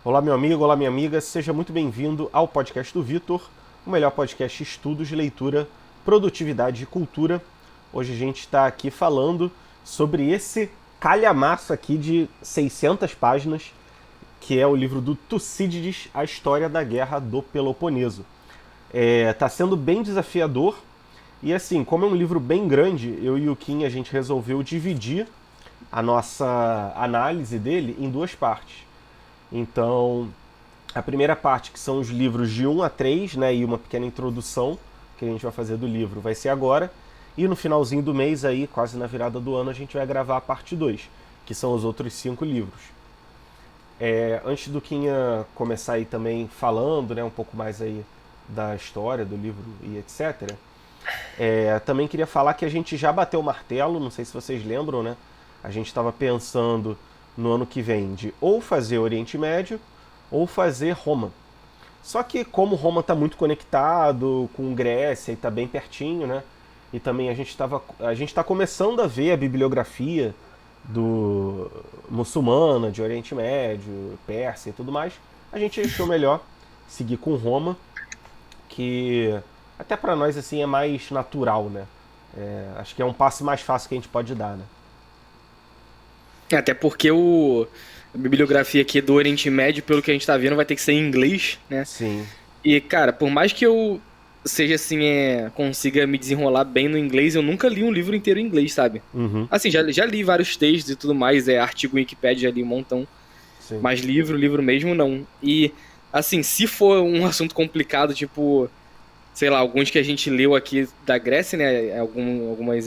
Olá, meu amigo, olá, minha amiga, seja muito bem-vindo ao podcast do Vitor, o melhor podcast de estudos de leitura, produtividade e cultura. Hoje a gente está aqui falando sobre esse calhamaço aqui de 600 páginas, que é o livro do Tucídides, A História da Guerra do Peloponeso. Tá sendo bem desafiador e assim, como é um livro bem grande, eu e o Kim a gente resolveu dividir a nossa análise dele em duas partes. Então, a primeira parte, que são os livros de 1 a 3, né, e uma pequena introdução que a gente vai fazer do livro, vai ser agora. E no finalzinho do mês, aí, quase na virada do ano, a gente vai gravar a parte 2, que são os outros 5 livros. Antes do Quinha começar aí também falando, né, um pouco mais aí da história do livro e etc., também queria falar que a gente já bateu o martelo, não sei se vocês lembram, né? A gente estava pensando no ano que vem de ou fazer Oriente Médio ou fazer Roma. Só que como Roma está muito conectado com Grécia e está bem pertinho, né? E também a gente está começando a ver a bibliografia do muçulmana, de Oriente Médio, Pérsia e tudo mais. A gente achou melhor seguir com Roma, que até para nós assim é mais natural, né? Acho que é um passo mais fácil que a gente pode dar, né? Até porque a bibliografia aqui do Oriente Médio, pelo que a gente tá vendo, vai ter que ser em inglês, né? Sim. E, cara, por mais que eu seja assim, consiga me desenrolar bem no inglês, eu nunca li um livro inteiro em inglês, sabe? Uhum. Assim, já li vários textos e tudo mais, artigo Wikipedia, já li um montão, Sim. mas livro mesmo não. E, assim, se for um assunto complicado, tipo, sei lá, alguns que a gente leu aqui da Grécia, né? Algumas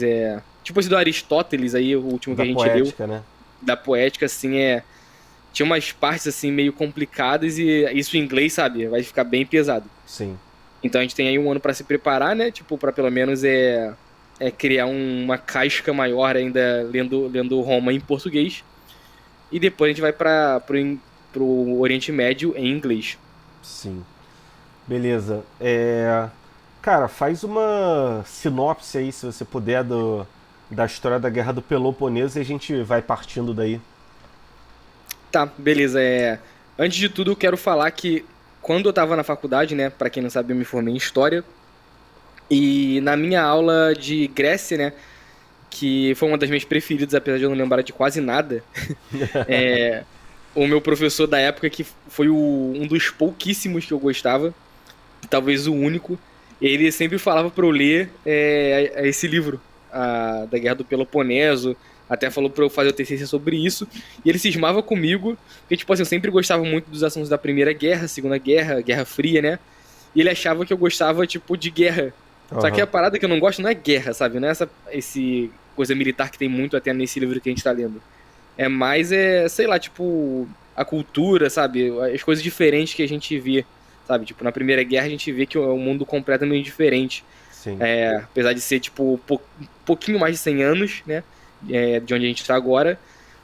tipo esse do Aristóteles aí, o último que Da a gente leu, poética, né? da poética, assim, tinha umas partes, assim, meio complicadas e isso em inglês, sabe? Vai ficar bem pesado. Sim. Então a gente tem aí um ano pra se preparar, né? Tipo, pra pelo menos criar uma casca maior ainda lendo Roma em português. E depois a gente vai pro Oriente Médio em inglês. Sim. Beleza. Cara, faz uma sinopse aí, se você puder, da história da Guerra do Peloponeso e a gente vai partindo daí. Tá, beleza. Antes de tudo, eu quero falar que quando eu tava na faculdade, né? Pra quem não sabe, eu me formei em História. E na minha aula de Grécia, né? Que foi uma das minhas preferidas, apesar de eu não lembrar de quase nada. O meu professor da época, que foi um dos pouquíssimos que eu gostava, talvez o único, ele sempre falava pra eu ler esse livro, da Guerra do Peloponeso, até falou pra eu fazer o TCC sobre isso, e ele cismava comigo, porque, tipo assim, eu sempre gostava muito dos assuntos da Primeira Guerra, Segunda Guerra, Guerra Fria, né? E ele achava que eu gostava, tipo, de guerra. Só que Aham. a parada que eu não gosto não é guerra, sabe? Não é esse coisa militar que tem muito até nesse livro que a gente tá lendo. É mais, sei lá, tipo, a cultura, sabe? As coisas diferentes que a gente vê, sabe? Tipo, na Primeira Guerra a gente vê que é um mundo completamente diferente. Sim. Apesar de ser, tipo, um pouquinho mais de 100 anos, né? De onde a gente tá agora.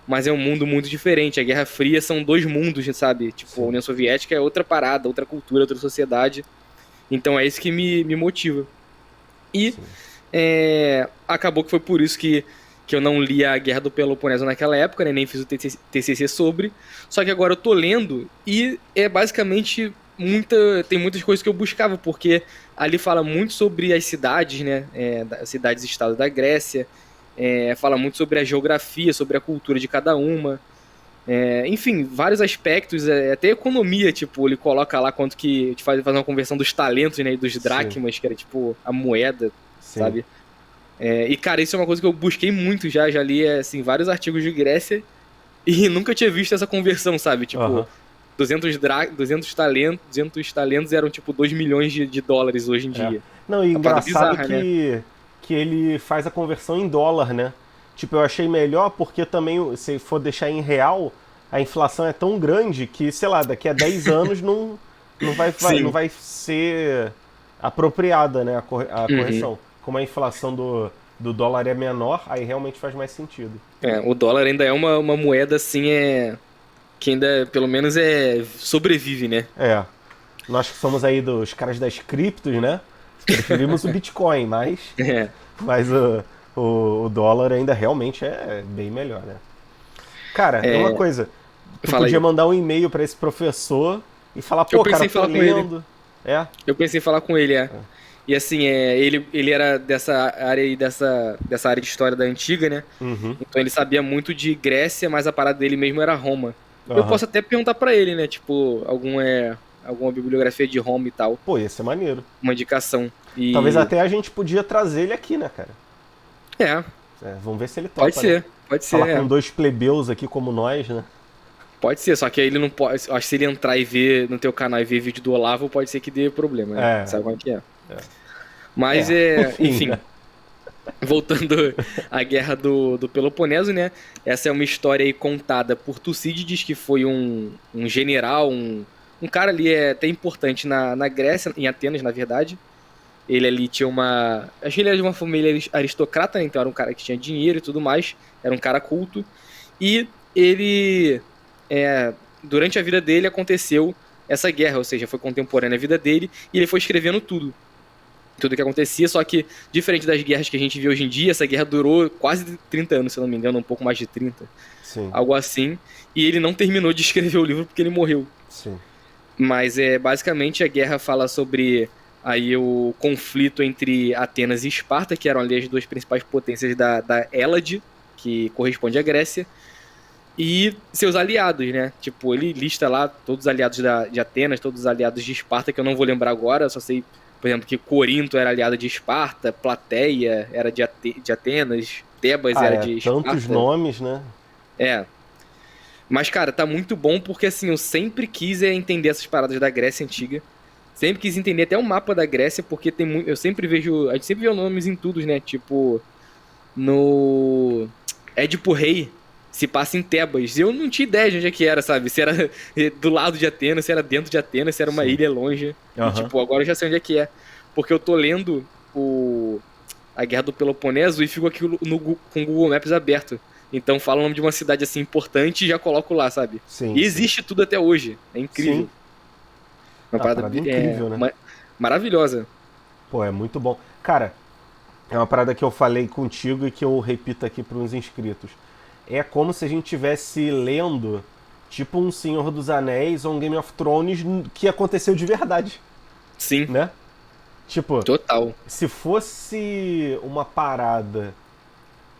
Mas é um mundo muito diferente. A Guerra Fria são dois mundos, sabe? Tipo, a Sim. União Soviética é outra parada, outra cultura, outra sociedade. Então é isso que me motiva. E Sim. acabou que foi por isso que eu não li a Guerra do Peloponeso naquela época, né? Nem fiz o TCC sobre. Só que agora eu tô lendo e é basicamente tem muitas coisas que eu buscava, porque ali fala muito sobre as cidades, né? Das cidades-estado da Grécia. Fala muito sobre a geografia, sobre a cultura de cada uma. Enfim, vários aspectos, até economia, tipo, ele coloca lá quanto que te faz uma conversão dos talentos, né, e dos Sim. dracmas, que era tipo a moeda, Sim. sabe? E cara, isso é uma coisa que eu busquei muito já li, assim, vários artigos de Grécia e nunca tinha visto essa conversão, sabe? Tipo, Aham. 200 talentos eram tipo 2 milhões de dólares hoje em É. dia. Não, e A parada engraçado bizarra, né? que ele faz a conversão em dólar, né? Tipo, eu achei melhor porque também, se for deixar em real, a inflação é tão grande que, sei lá, daqui a 10 anos não Sim. vai ser apropriada, né, a Uhum. correção. Como a inflação do dólar é menor, aí realmente faz mais sentido. O dólar ainda é uma moeda assim, que ainda, pelo menos, sobrevive, né? É, nós que somos aí dos caras das criptos, né? Preferimos o Bitcoin, É, mas o dólar ainda realmente é bem melhor, né? Cara, e uma é, coisa. Tu Fala aí. podia mandar um e-mail pra esse professor e falar, Eu pô, pensei cara, em tô falar com ele. lendo. É? Eu pensei em falar com ele, E assim, ele era dessa área aí, dessa área de história da antiga, né? Uhum. Então ele sabia muito de Grécia, mas a parada dele mesmo era Roma. Eu Aham. posso até perguntar pra ele, né? Tipo, alguma bibliografia de Roma e tal, Pô, ia ser maneiro. uma indicação. Talvez E até a gente podia trazer ele aqui, né, cara? é, Vamos ver se ele topa, né? pode Falar ser, com dois plebeus aqui como nós, né? Pode ser, só que aí ele não pode. Acho que se ele entrar e ver no teu canal e ver vídeo do Olavo, pode ser que dê problema, né? É. Sabe como é que é? É. Mas Enfim, né? voltando à guerra do Peloponeso, né? Essa é uma história aí contada por Tucídides, que foi um general, um cara ali até importante na Grécia, em Atenas, na verdade. Ele ali tinha acho que ele era de uma família aristocrata, né? Então era um cara que tinha dinheiro e tudo mais. Era um cara culto. E ele, durante a vida dele, aconteceu essa guerra, ou seja, foi contemporânea à vida dele, e ele foi escrevendo tudo que acontecia, só que, diferente das guerras que a gente vê hoje em dia, essa guerra durou quase 30 anos, se eu não me engano, um pouco mais de 30, Sim, algo assim, e ele não terminou de escrever o livro porque ele morreu. sim. Mas, basicamente, a guerra fala sobre aí o conflito entre Atenas e Esparta, que eram ali as duas principais potências da Hélade, que corresponde à Grécia, e seus aliados, né? Tipo, ele lista lá todos os aliados de Atenas, todos os aliados de Esparta, que eu não vou lembrar agora, eu só sei, por exemplo, que Corinto era aliado de Esparta, Plateia era de Atenas, Tebas era de Esparta. Tantos nomes, né? É. Mas, cara, tá muito bom porque, assim, eu sempre quis entender essas paradas da Grécia Antiga. Sempre quis entender até o mapa da Grécia, porque tem muito. Eu sempre vejo. A gente sempre vê nomes em tudo, né? Tipo, no Édipo Rei se passa em Tebas. Eu não tinha ideia de onde é que era, sabe? Se era do lado de Atenas, se era dentro de Atenas, se era uma Sim. ilha longe. Aham. E, tipo, agora eu já sei onde é que é. Porque eu tô lendo a Guerra do Peloponeso e fico aqui com o Google Maps aberto. Então fala o nome de uma cidade assim importante e já coloco lá, sabe? Sim, E existe tudo até hoje. É incrível. Sim. Uma parada incrível, né? Maravilhosa. Pô, é muito bom. Cara, é uma parada que eu falei contigo e que eu repito aqui para os inscritos. É como se a gente estivesse lendo, tipo um Senhor dos Anéis ou um Game of Thrones que aconteceu de verdade, Sim, né? Tipo, total. se fosse uma parada,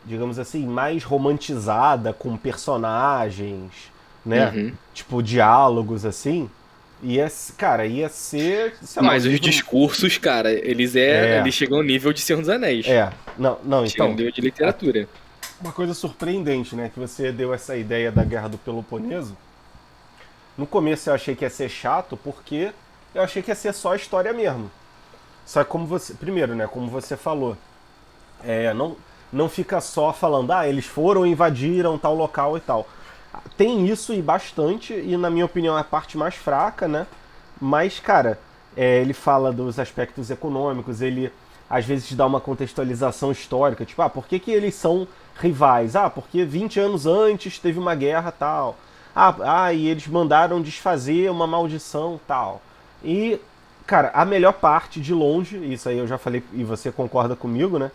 digamos assim, mais romantizada, com personagens, né? Uhum. Tipo, diálogos assim, ia ser, sei lá, Mas um os livro... discursos, cara, eles chegam ao nível de Senhor dos Anéis. Não, Chegam ao então, nível de literatura. uma coisa surpreendente, né, que você deu essa ideia da Guerra do Peloponeso. No começo eu achei que ia ser chato, porque eu achei que ia ser só a história mesmo. Só que como você, primeiro, né, como você falou, não fica só falando, eles foram, invadiram tal local e tal. Tem isso e bastante, e na minha opinião é a parte mais fraca, né? Mas, cara, ele fala dos aspectos econômicos, ele às vezes dá uma contextualização histórica, tipo, por que que eles são rivais? Porque 20 anos antes teve uma guerra tal. E eles mandaram desfazer uma maldição tal. E, cara, a melhor parte de longe, isso aí eu já falei e você concorda comigo, né?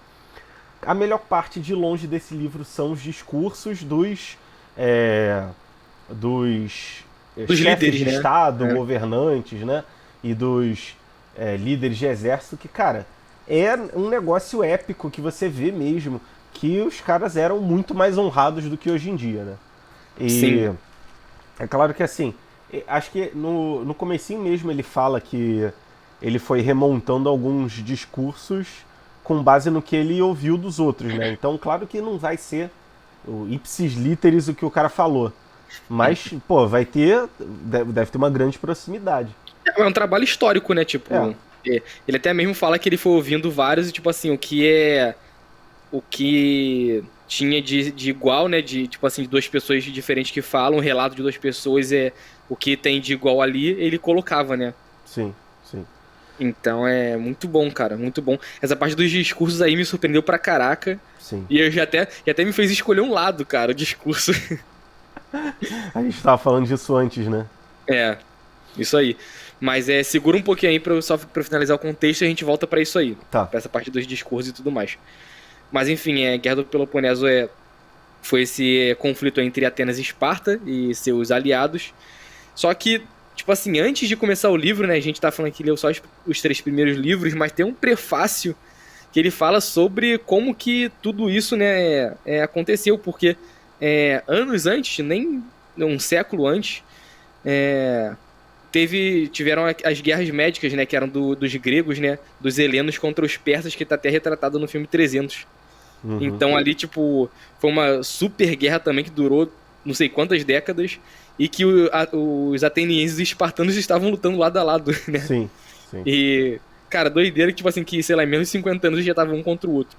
A melhor parte de longe desse livro são os discursos dos chefes líderes, de né? Estado, governantes, né? E dos líderes de exército, que, cara, é um negócio épico que você vê mesmo que os caras eram muito mais honrados do que hoje em dia, né? E Sim. é claro que assim, acho que no comecinho mesmo ele fala que ele foi remontando alguns discursos com base no que ele ouviu dos outros, né? Então, claro que não vai ser o ipsis literis o que o cara falou. Mas, pô, deve ter uma grande proximidade. É um trabalho histórico, né? Tipo, ele até mesmo fala que ele foi ouvindo vários e, tipo assim, o que tinha de igual, né? De, tipo assim, de duas pessoas diferentes que falam, um relato de duas pessoas o que tem de igual ali, ele colocava, né? Sim, sim. Então é muito bom, cara, muito bom. Essa parte dos discursos aí me surpreendeu pra caraca. Sim. E até me fez escolher um lado, cara, o discurso. A gente tava falando disso antes, né? Isso aí. Mas segura um pouquinho aí só pra finalizar o contexto e a gente volta pra isso aí. Tá. Pra essa parte dos discursos e tudo mais. Mas enfim, Guerra do Peloponeso foi esse conflito entre Atenas e Esparta e seus aliados. Só que, tipo assim, antes de começar o livro, né, a gente tá falando que leu só os 3 primeiros livros, mas tem um prefácio que ele fala sobre como que tudo isso, né, aconteceu, porque anos antes, nem um século antes, tiveram as guerras médicas, né, que eram dos gregos, né, dos helenos contra os persas, que tá até retratado no filme 300. Uhum. Então ali, tipo, foi uma super guerra também que durou não sei quantas décadas e que os atenienses e os espartanos estavam lutando lado a lado, né? Sim, sim. E, cara, doideira que, tipo assim, que, sei lá, em menos de 50 anos já estavam um contra o outro.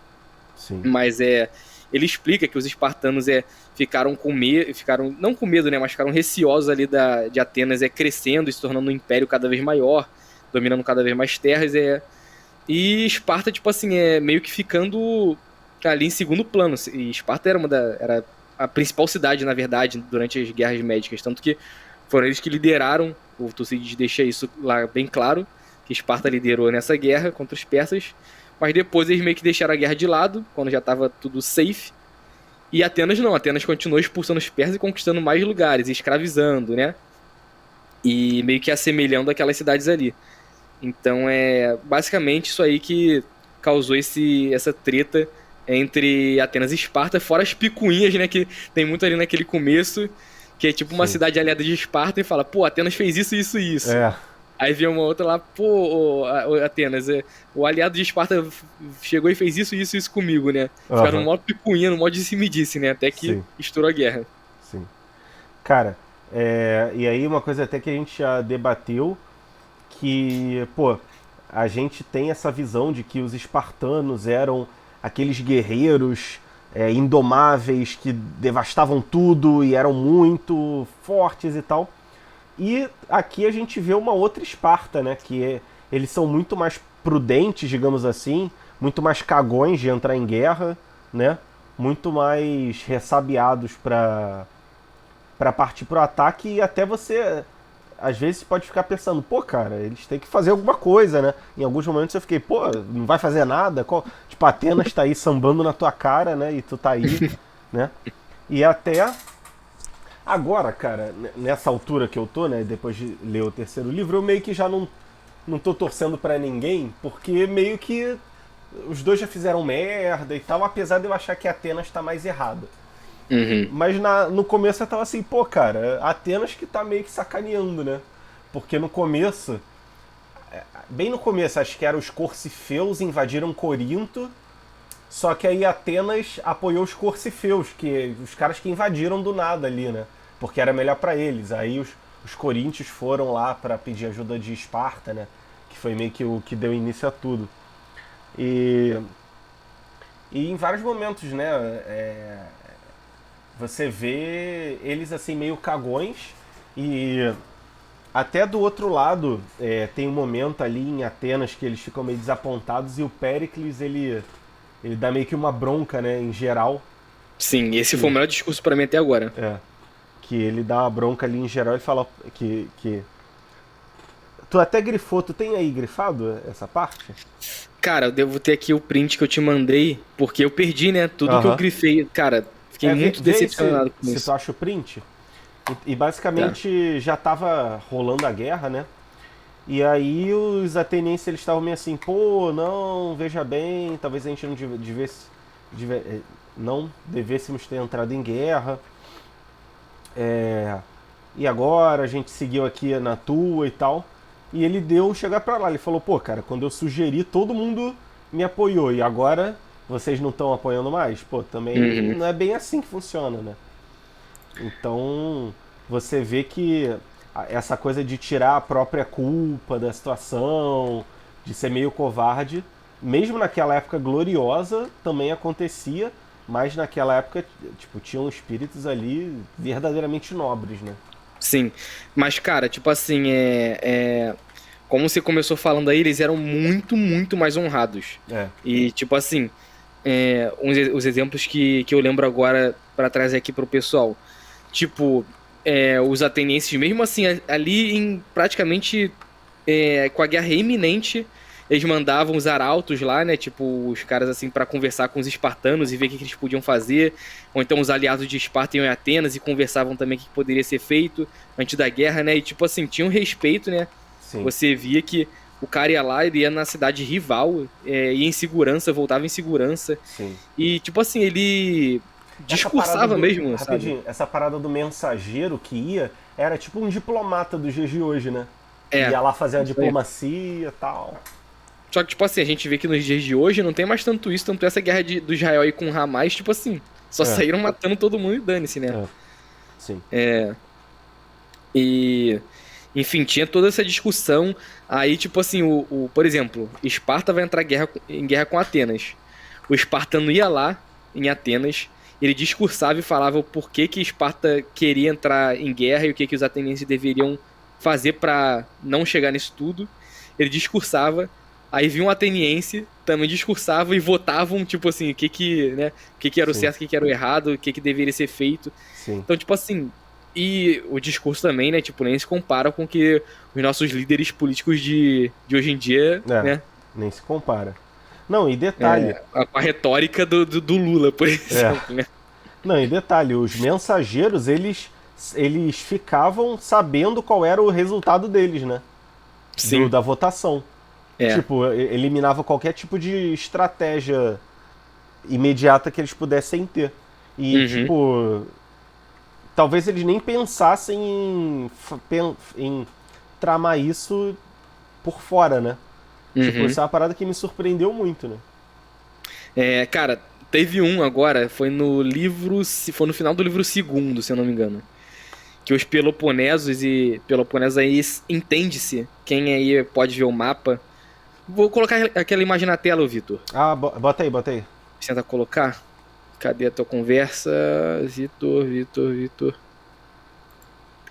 Sim. Mas ele explica que os espartanos ficaram com medo, não com medo, né, mas ficaram receosos ali de Atenas crescendo e se tornando um império cada vez maior, dominando cada vez mais terras, e Esparta, tipo assim, meio que ficando ali em segundo plano. E Esparta era a principal cidade, na verdade, durante as guerras médicas, tanto que foram eles que lideraram, o Tucídides deixa isso lá bem claro, que Esparta liderou nessa guerra contra os persas, mas depois eles meio que deixaram a guerra de lado, quando já estava tudo safe, e Atenas não, Atenas continuou expulsando os persas e conquistando mais lugares, escravizando, né, e meio que assemelhando aquelas cidades ali. Então basicamente isso aí que causou essa treta entre Atenas e Esparta, fora as picuinhas, né, que tem muito ali naquele começo, que é tipo uma cidade aliada de Esparta e fala, pô, Atenas fez isso, isso e isso. Aí vem uma outra lá, pô, Atenas, o aliado de Esparta chegou e fez isso, isso e isso comigo, né? Ficaram no modo picuinha, no modo de se me disse, né? Até que estourou a guerra. Sim. Cara, e aí uma coisa até que a gente já debateu, que, pô, a gente tem essa visão de que os espartanos eram aqueles guerreiros indomáveis que devastavam tudo e eram muito fortes e tal. E aqui a gente vê uma outra Esparta, né? Que eles são muito mais prudentes, digamos assim, muito mais cagões de entrar em guerra, né? Muito mais ressabiados para partir pro ataque, e até você às vezes pode ficar pensando, pô, cara, eles têm que fazer alguma coisa, né? Em alguns momentos eu fiquei, pô, não vai fazer nada? Tipo, Atenas tá aí sambando na tua cara, né? E tu tá aí, né? E até agora, cara, nessa altura que eu tô, né? Depois de ler o 3º livro, eu meio que já não tô torcendo pra ninguém, porque meio que os dois já fizeram merda e tal, apesar de eu achar que Atenas tá mais errada. Uhum. Mas no começo eu tava assim, pô, cara, Atenas que tá meio que sacaneando, né? Porque no começo, bem no começo, acho que eram os Corcifeus invadiram Corinto, só que aí Atenas apoiou os Corcifeus, que os caras que invadiram do nada ali, né? Porque era melhor pra eles. Aí os coríntios foram lá pra pedir ajuda de Esparta, né? Que foi meio que o que deu início a tudo. E em vários momentos, né? Você vê eles assim meio cagões, e até do outro lado tem um momento ali em Atenas que eles ficam meio desapontados, e o Péricles ele dá meio que uma bronca, né, em geral. Sim, esse foi o melhor discurso pra mim até agora. Que ele dá uma bronca ali em geral e fala que tu até grifou, tu tem aí grifado essa parte? Cara, eu devo ter aqui o print que eu te mandei, porque eu perdi, né, tudo que eu grifei. Cara, fiquei muito decepcionado com isso. Se tu acha o print. E basicamente já tava rolando a guerra, né? E aí os atenienses eles estavam meio assim, pô, não, veja bem, talvez a gente não devêssemos ter entrado em guerra. E agora a gente seguiu aqui na tua e tal. E ele deu chegar pra lá, ele falou, pô, cara, quando eu sugeri, todo mundo me apoiou, e agora vocês não estão apoiando mais? Pô, também não é bem assim que funciona, né? Então, você vê que essa coisa de tirar a própria culpa da situação, de ser meio covarde, mesmo naquela época gloriosa, também acontecia, mas naquela época, tipo, tinham espíritos ali verdadeiramente nobres, né? Sim, mas cara, tipo assim, como você começou falando aí, eles eram muito, muito mais honrados. E tipo assim, os exemplos que eu lembro agora pra trazer aqui pro pessoal. Tipo, os atenienses, mesmo assim, ali em praticamente com a guerra iminente, eles mandavam os arautos lá, né, tipo, os caras assim pra conversar com os espartanos e ver o que eles podiam fazer, ou então os aliados de Esparta iam em Atenas e conversavam também o que poderia ser feito antes da guerra, né, e tipo assim, tinha um respeito, né, Sim. você via que o cara ia lá, ele ia na cidade rival, ia em segurança, voltava em segurança, Sim. e tipo assim, ele Essa parada discursava mesmo, sabe? rapidinho, essa parada do mensageiro que ia era tipo um diplomata dos dias de hoje, né? Ia lá fazer a Isso aí. diplomacia e tal. Só que, tipo assim, a gente vê que nos dias de hoje não tem mais tanto isso, tanto essa guerra do Israel aí com o Hamas, tipo assim, só É. saíram matando todo mundo e dane-se, né? É. Sim. E, enfim, tinha toda essa discussão. Aí, tipo assim, por exemplo, Esparta vai entrar em guerra com Atenas. O espartano ia lá, em Atenas, ele discursava e falava o porquê que Esparta queria entrar em guerra e o que os atenienses deveriam fazer pra não chegar nisso tudo. Ele discursava, aí vinha um ateniense, também discursava e votavam, tipo assim, né, o que era o Sim. certo, o que era o errado, o que deveria ser feito. Sim. Então, tipo assim, e o discurso também, né, tipo, nem se compara com o que os nossos líderes políticos de hoje em dia, né, Nem se compara. Não, e detalhe. com a retórica do Lula, por exemplo, né? Não, e detalhe, os mensageiros, eles ficavam sabendo qual era o resultado deles, né? Sim. Da votação. É. Tipo, eliminava qualquer tipo de estratégia imediata que eles pudessem ter. E, tipo, talvez eles nem pensassem em tramar isso por fora, né? Tipo, isso é uma parada que me surpreendeu muito, né? Cara, teve um agora, foi no final do livro segundo, se eu não me engano. Que os Peloponesos aí entende-se, quem aí pode ver o mapa. Vou colocar aquela imagem na tela, Vitor. Ah, bota aí. Tenta colocar. Cadê a tua conversa? Vitor.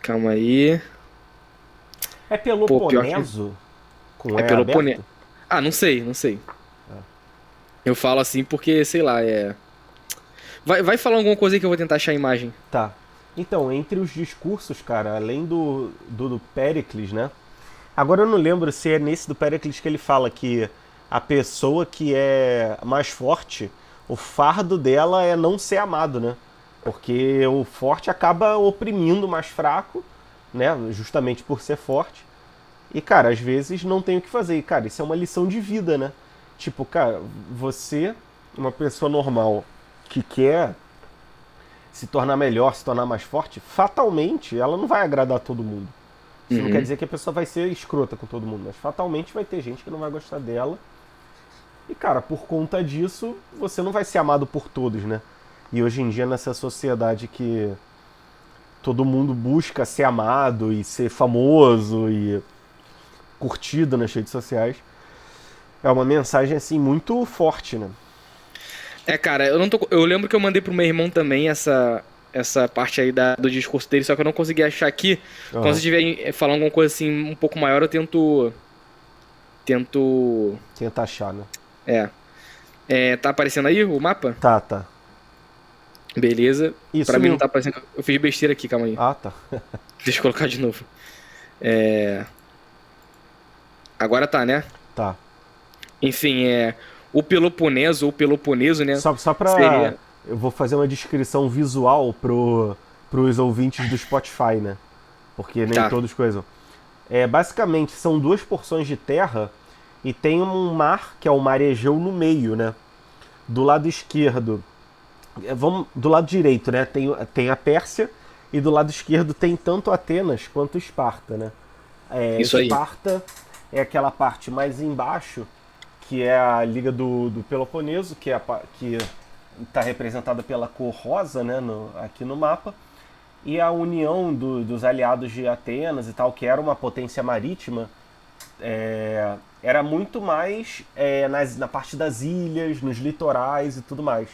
Calma aí. É Peloponeso? Com É E Peloponeso. aberto? Ah, não sei. Eu falo assim porque, sei lá, Vai falar alguma coisa aí que eu vou tentar achar a imagem. Tá. Então, entre os discursos, cara, além do Péricles, né? Agora eu não lembro se é nesse do Péricles que ele fala que a pessoa que é mais forte, o fardo dela é não ser amado, né? Porque o forte acaba oprimindo o mais fraco, né? Justamente por ser forte. E, cara, às vezes não tem o que fazer. E, cara, isso é uma lição de vida, né? Tipo, cara, você, uma pessoa normal que quer se tornar melhor, se tornar mais forte, fatalmente ela não vai agradar todo mundo. Isso não quer dizer que a pessoa vai ser escrota com todo mundo, mas fatalmente vai ter gente que não vai gostar dela. E, cara, por conta disso, você não vai ser amado por todos, né? E hoje em dia, nessa sociedade que todo mundo busca ser amado e ser famoso e curtido nas redes sociais, é uma mensagem, assim, muito forte, né? Cara, eu lembro que eu mandei pro meu irmão também essa parte aí do discurso dele, só que eu não consegui achar aqui. Quando você estiver falando alguma coisa assim um pouco maior, eu tento. Tenta achar, né? Tá aparecendo aí o mapa? Tá. Beleza. Isso pra mim não mesmo. tá aparecendo. Eu fiz besteira aqui, calma aí. Ah, tá. Deixa eu colocar de novo. Agora tá, né? Tá. Enfim, o Peloponeso, ou Peloponeso, né? Só pra... Seria... Eu vou fazer uma descrição visual pros ouvintes do Spotify, né? Porque nem todos coisam. Basicamente, são duas porções de terra e tem um mar, que é o mar Egeu, no meio, né? Do lado esquerdo... do lado direito, né? Tem a Pérsia e do lado esquerdo tem tanto Atenas quanto Esparta, né? Isso aí. Esparta é aquela parte mais embaixo, que é a Liga do Peloponeso, que está representada pela cor rosa, né, aqui no mapa, e a união dos aliados de Atenas e tal, que era uma potência marítima, era muito mais na parte das ilhas, nos litorais e tudo mais.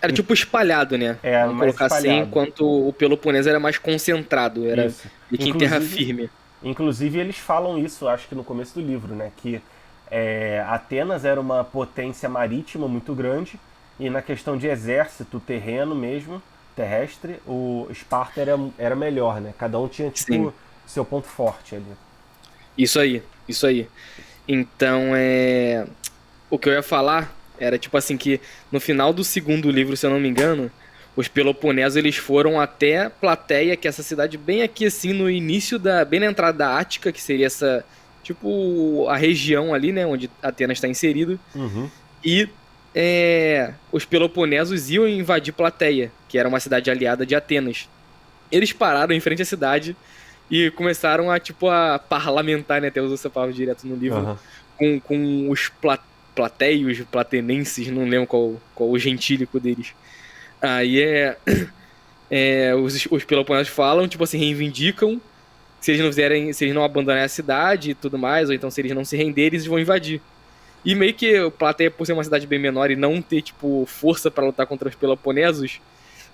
Era tipo espalhado, né? Vamos Mais colocar espalhado. assim, enquanto o Peloponeso era mais concentrado, era aqui em terra firme. Inclusive eles falam isso, acho que no começo do livro, né? Que Atenas era uma potência marítima muito grande e na questão de exército, terreno mesmo, terrestre, o Esparta era melhor, né? Cada um tinha, tipo, seu ponto forte ali. Isso aí. Então, o que eu ia falar era tipo assim que no final do segundo livro, se eu não me engano, os Peloponesos eles foram até Plateia, que é essa cidade bem aqui assim no início bem na entrada da Ática, que seria essa tipo a região ali, né, onde Atenas está inserido. Uhum. E os Peloponesos iam invadir Plateia, que era uma cidade aliada de Atenas. Eles pararam em frente à cidade e começaram a parlamentar, né? Até usou essa palavra direto no livro, com os plateios, platenenses, não lembro qual o gentílico deles. Aí os Peloponesos falam, tipo assim, reivindicam que se eles não abandonarem a cidade e tudo mais, ou então se eles não se renderem, eles vão invadir. E meio que Plateia, por ser uma cidade bem menor e não ter, tipo, força pra lutar contra os Peloponesos,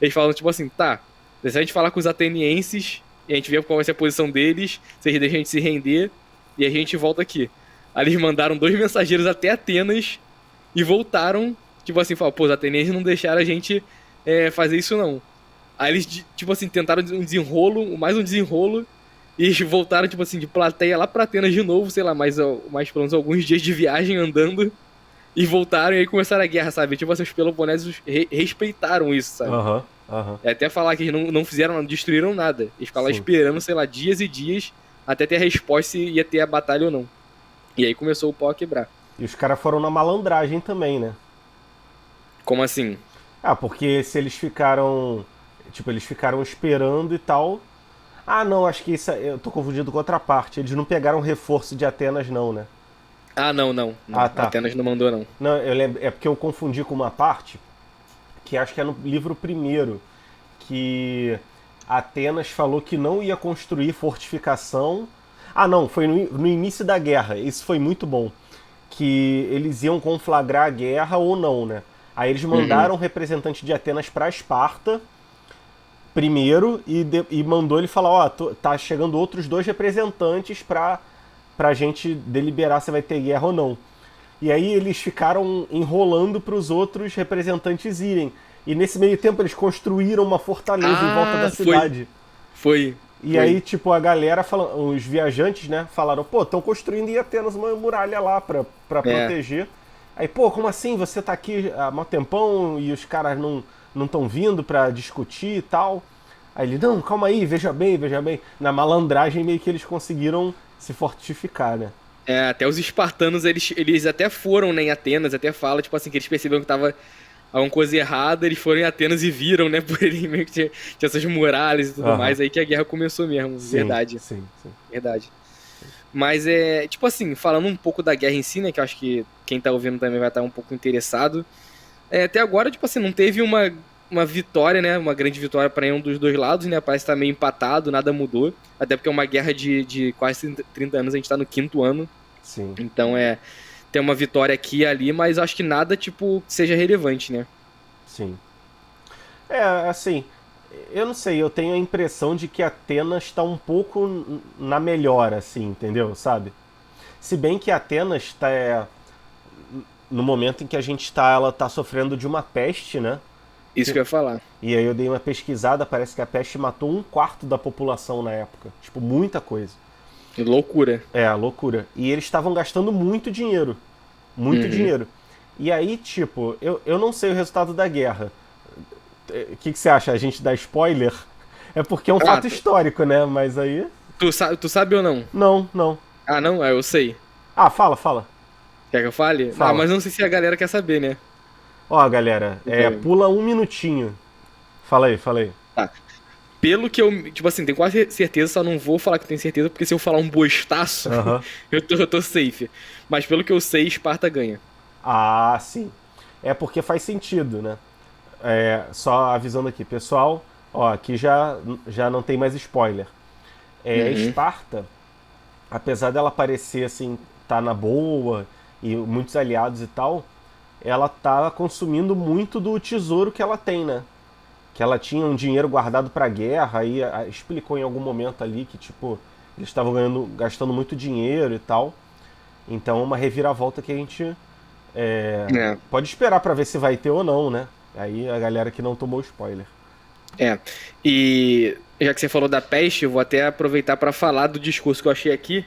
eles falam, tipo assim, tá, se a gente falar com os atenienses e a gente ver qual vai ser a posição deles, se eles deixam a gente se render e a gente volta aqui. Aí eles mandaram 2 mensageiros até Atenas e voltaram, tipo assim, falaram, pô, os atenienses não deixaram a gente fazer isso não. Aí eles, tipo assim, tentaram mais um desenrolo, e eles voltaram, tipo assim, de Plateia lá pra Atenas de novo, sei lá, mais pelo menos alguns dias de viagem andando, e voltaram e aí começaram a guerra, sabe? Tipo assim, os Peloponesos respeitaram isso, sabe? É até falar que eles não fizeram, não destruíram nada. Eles ficaram lá esperando, sei lá, dias e dias, até ter a resposta se ia ter a batalha ou não. E aí começou o pau a quebrar. E os caras foram na malandragem também, né? Como assim? Ah, porque se eles ficaram. Tipo, eles ficaram esperando e tal. Ah, não, acho que isso. Eu tô confundido com outra parte. Eles não pegaram reforço de Atenas, não, né? Ah, não. Ah, tá. Atenas não mandou, não. Não, eu lembro. É porque eu confundi com uma parte. Que acho que é no livro primeiro. Que Atenas falou que não ia construir fortificação. Ah, não, foi no início da guerra. Isso foi muito bom. Que eles iam conflagrar a guerra ou não, né? Aí eles mandaram um representante de Atenas para Esparta primeiro e mandou ele falar, ó, tá chegando outros 2 representantes pra gente deliberar se vai ter guerra ou não. E aí eles ficaram enrolando pros outros representantes irem. E nesse meio tempo eles construíram uma fortaleza em volta da cidade. Foi. E aí, tipo, a galera, os viajantes, né, falaram, pô, estão construindo em Atenas uma muralha lá pra proteger. Aí, pô, como assim? Você tá aqui há mó tempão e os caras não estão vindo pra discutir e tal. Aí ele, não, calma aí, veja bem, veja bem. Na malandragem meio que eles conseguiram se fortificar, né? Até os espartanos, eles até foram, né, em Atenas, até fala, tipo assim, que eles perceberam que tava alguma coisa errada, eles foram em Atenas e viram, né, por ele meio que tinha essas muralhas e tudo mais, aí que a guerra começou mesmo, Sim, verdade. Sim. Verdade. Mas tipo assim, falando um pouco da guerra em si, né, que eu acho que quem tá ouvindo também vai estar um pouco interessado. Até agora, tipo assim, não teve uma vitória, né, uma grande vitória para nenhum dos dois lados, né, parece que tá meio empatado, nada mudou, até porque é uma guerra de quase 30 anos, a gente tá no 5º ano. Sim. Então tem uma vitória aqui e ali, mas acho que nada, tipo, seja relevante, né? Sim. Assim, eu não sei, eu tenho a impressão de que Atenas está um pouco na melhor, assim, entendeu? Sabe? Se bem que Atenas está no momento em que a gente está, ela está sofrendo de uma peste, né? Isso que eu ia falar. E aí eu dei uma pesquisada, parece que a peste matou 1/4 da população na época. Tipo, muita coisa. Loucura. Loucura. E eles estavam gastando muito dinheiro. Muito dinheiro. E aí, tipo, eu não sei o resultado da guerra. O que você acha? A gente dá spoiler? É porque é um fato histórico, né? Mas aí... Tu sabe ou não? Não. Ah, não? Eu sei. Ah, fala. Quer que eu fale? Fala. Mas não sei se a galera quer saber, né? Ó, galera, pula 1 minutinho. Fala aí. Tá. Pelo que eu, tipo assim, tenho quase certeza, só não vou falar que tenho certeza, porque se eu falar um bostaço, eu tô safe. Mas pelo que eu sei, Esparta ganha. Ah, sim. É porque faz sentido, né? Só avisando aqui, pessoal, ó, aqui já não tem mais spoiler. Esparta, apesar dela parecer assim, tá na boa, e muitos aliados e tal, ela tá consumindo muito do tesouro que ela tem, né? Que ela tinha um dinheiro guardado pra guerra, aí explicou em algum momento ali que, tipo, eles estavam gastando muito dinheiro e tal. Então é uma reviravolta que a gente pode esperar pra ver se vai ter ou não, né? Aí a galera que não tomou spoiler. E já que você falou da peste, eu vou até aproveitar pra falar do discurso que eu achei aqui,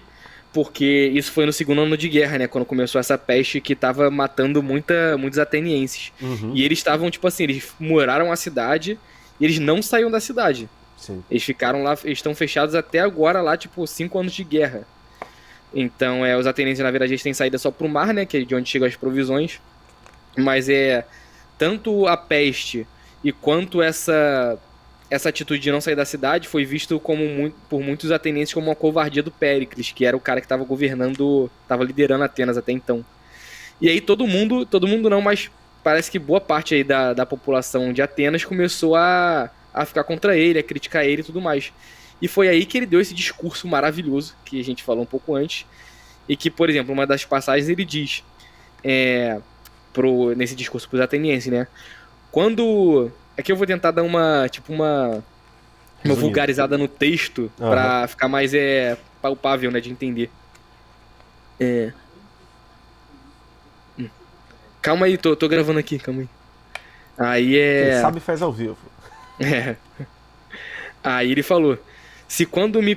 porque isso foi no segundo ano de guerra, né? Quando começou essa peste que tava matando muitos atenienses. Uhum. E eles estavam, tipo assim, eles moraram a cidade e eles não saíam da cidade. Sim. Eles ficaram lá, eles estão fechados até agora lá, tipo, 5 anos de guerra. Então, os atenienses, na verdade, eles têm saída só pro mar, né? Que é de onde chegam as provisões. Mas tanto a peste e quanto essa atitude de não sair da cidade foi visto por muitos atenienses como uma covardia do Péricles, que era o cara que estava governando, estava liderando Atenas até então. E aí todo mundo não, mas parece que boa parte aí da população de Atenas começou a ficar contra ele, a criticar ele e tudo mais. E foi aí que ele deu esse discurso maravilhoso, que a gente falou um pouco antes, e que, por exemplo, uma das passagens ele diz, nesse discurso para os atenienses, né? Quando... Aqui eu vou tentar dar uma vulgarizada no texto, pra ficar mais palpável, né, de entender. Calma aí, tô gravando aqui, calma aí. Aí Quem sabe faz ao vivo. Aí ele falou: se quando me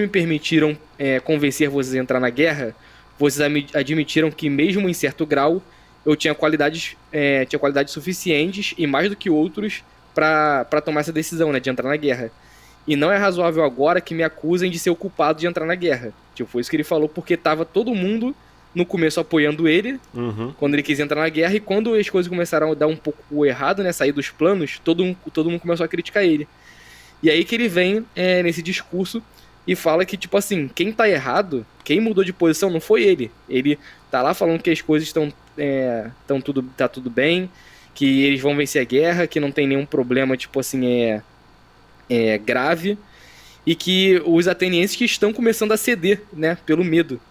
permitiram convencer vocês a entrar na guerra, vocês admitiram que mesmo em certo grau eu tinha qualidades suficientes e mais do que outros pra tomar essa decisão, né, de entrar na guerra. E não é razoável agora que me acusem de ser o culpado de entrar na guerra. Tipo, foi isso que ele falou, porque tava todo mundo no começo apoiando ele, quando ele quis entrar na guerra, e quando as coisas começaram a dar um pouco errado, né, sair dos planos, todo mundo começou a criticar ele. E aí que ele vem nesse discurso e fala que, tipo assim, quem tá errado, quem mudou de posição não foi ele. Ele tá lá falando que as coisas tá tudo bem, que eles vão vencer a guerra, que não tem nenhum problema, tipo assim, grave, e que os atenienses que estão começando a ceder, né, pelo medo.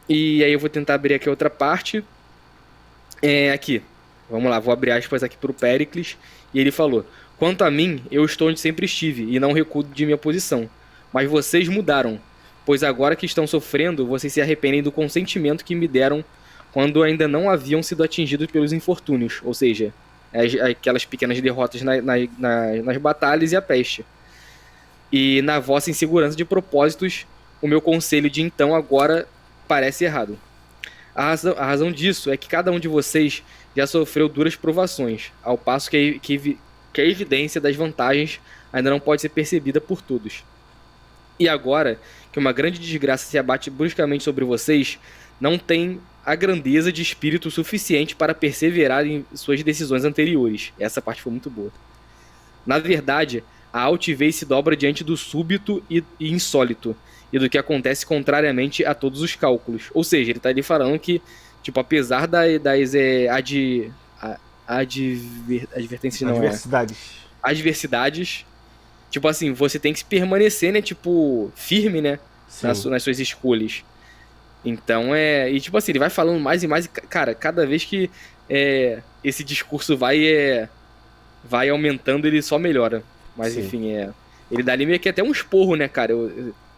E aí eu vou tentar abrir aqui outra parte. Aqui, vamos lá, vou abrir aspas aqui pro Péricles, e ele falou: quanto a mim, eu estou onde sempre estive, e não recuo de minha posição. Mas vocês mudaram, pois agora que estão sofrendo, vocês se arrependem do consentimento que me deram quando ainda não haviam sido atingidos pelos infortúnios, ou seja, aquelas pequenas derrotas nas batalhas e a peste. E na vossa insegurança de propósitos, o meu conselho de então agora parece errado. A razão disso é que cada um de vocês já sofreu duras provações, ao passo que a evidência das vantagens ainda não pode ser percebida por todos. E agora que uma grande desgraça se abate bruscamente sobre vocês, não tem a grandeza de espírito suficiente para perseverar em suas decisões anteriores. Essa parte foi muito boa. Na verdade, a altivez se dobra diante do súbito e insólito, e do que acontece contrariamente a todos os cálculos. Ou seja, ele está ali falando que, tipo, apesar adversidades, tipo assim, você tem que permanecer, né, tipo, firme, né, nas suas escolhas. Então, e tipo assim, ele vai falando mais e mais, e, cara, cada vez que esse discurso vai aumentando, ele só melhora. Mas, enfim, ele dá ali meio que até um esporro, né, cara,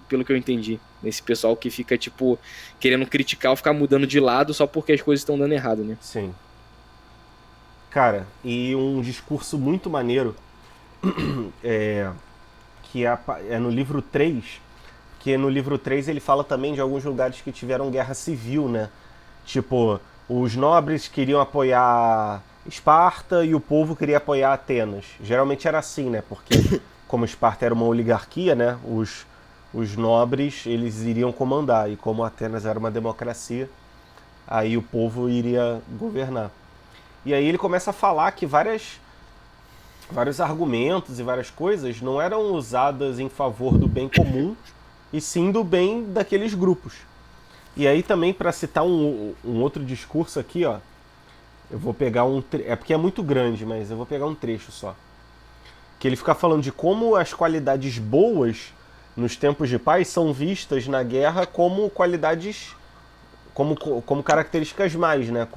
pelo que eu entendi, nesse pessoal que fica, tipo, querendo criticar ou ficar mudando de lado só porque as coisas estão dando errado, né. Sim. Cara, e um discurso muito maneiro, que é no livro 3, que no livro 3 ele fala também de alguns lugares que tiveram guerra civil, né? Tipo, os nobres queriam apoiar Esparta e o povo queria apoiar Atenas. Geralmente era assim, né? Porque como Esparta era uma oligarquia, né? Os nobres, eles iriam comandar. E como Atenas era uma democracia, aí o povo iria governar. E aí ele começa a falar que vários argumentos e várias coisas não eram usadas em favor do bem comum, e sim do bem daqueles grupos. E aí também, para citar um outro discurso aqui, ó, eu vou pegar é porque é muito grande, mas eu vou pegar um trecho só. Que ele fica falando de como as qualidades boas nos tempos de paz são vistas na guerra como qualidades, como características mais, né?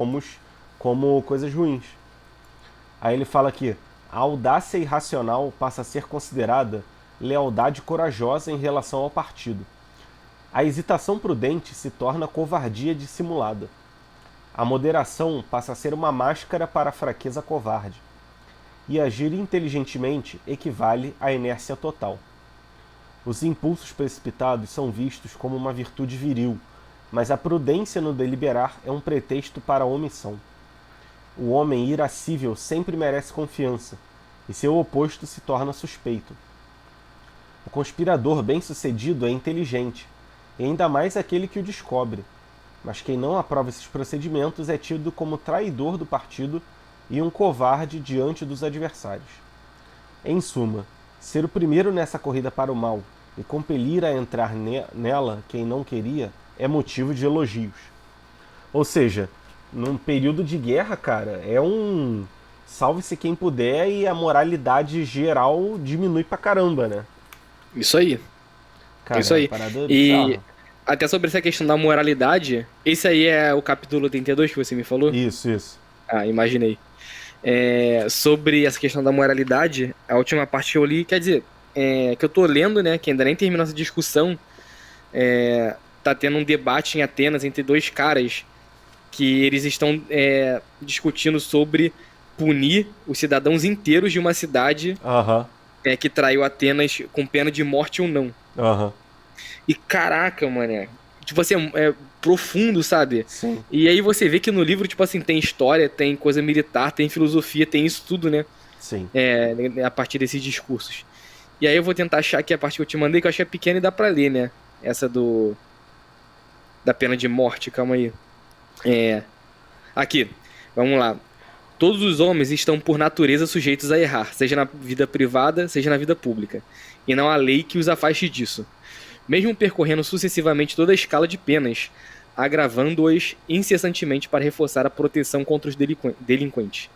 Como coisas ruins. Aí ele fala aqui: a audácia irracional passa a ser considerada lealdade corajosa em relação ao partido. A hesitação prudente se torna covardia dissimulada. A moderação passa a ser uma máscara para a fraqueza covarde. E agir inteligentemente equivale à inércia total. Os impulsos precipitados são vistos como uma virtude viril, mas a prudência no deliberar é um pretexto para a omissão. O homem irascível sempre merece confiança, e seu oposto se torna suspeito. O conspirador bem-sucedido é inteligente, e ainda mais aquele que o descobre, mas quem não aprova esses procedimentos é tido como traidor do partido e um covarde diante dos adversários. Em suma, ser o primeiro nessa corrida para o mal e compelir a entrar nela quem não queria é motivo de elogios. Ou seja, num período de guerra, cara, é um salve-se quem puder e a moralidade geral diminui pra caramba, né? Isso aí. Cara, Isso aí. Parada E bizarra. até sobre essa questão da moralidade, esse aí é o capítulo 82 que você me falou? Isso. Ah, imaginei. Sobre essa questão da moralidade, a última parte que eu li, quer dizer, que eu tô lendo, né, que ainda nem terminou essa discussão, tá tendo um debate em Atenas entre dois caras que eles estão discutindo sobre punir os cidadãos inteiros de uma cidade Aham. que traiu Atenas com pena de morte ou não. Aham. E caraca, mané, tipo assim, é profundo, sabe? Sim. E aí você vê que no livro, tipo assim, tem história, tem coisa militar, tem filosofia, tem isso tudo, né? Sim. A partir desses discursos. E aí eu vou tentar achar aqui a parte que eu te mandei, que eu achei pequena e dá pra ler, né? Essa da pena de morte, calma aí. Aqui, vamos lá. Todos os homens estão por natureza sujeitos a errar, seja na vida privada, seja na vida pública. E não há lei que os afaste disso. Mesmo percorrendo sucessivamente toda a escala de penas, agravando-as incessantemente para reforçar a proteção contra os delinquentes.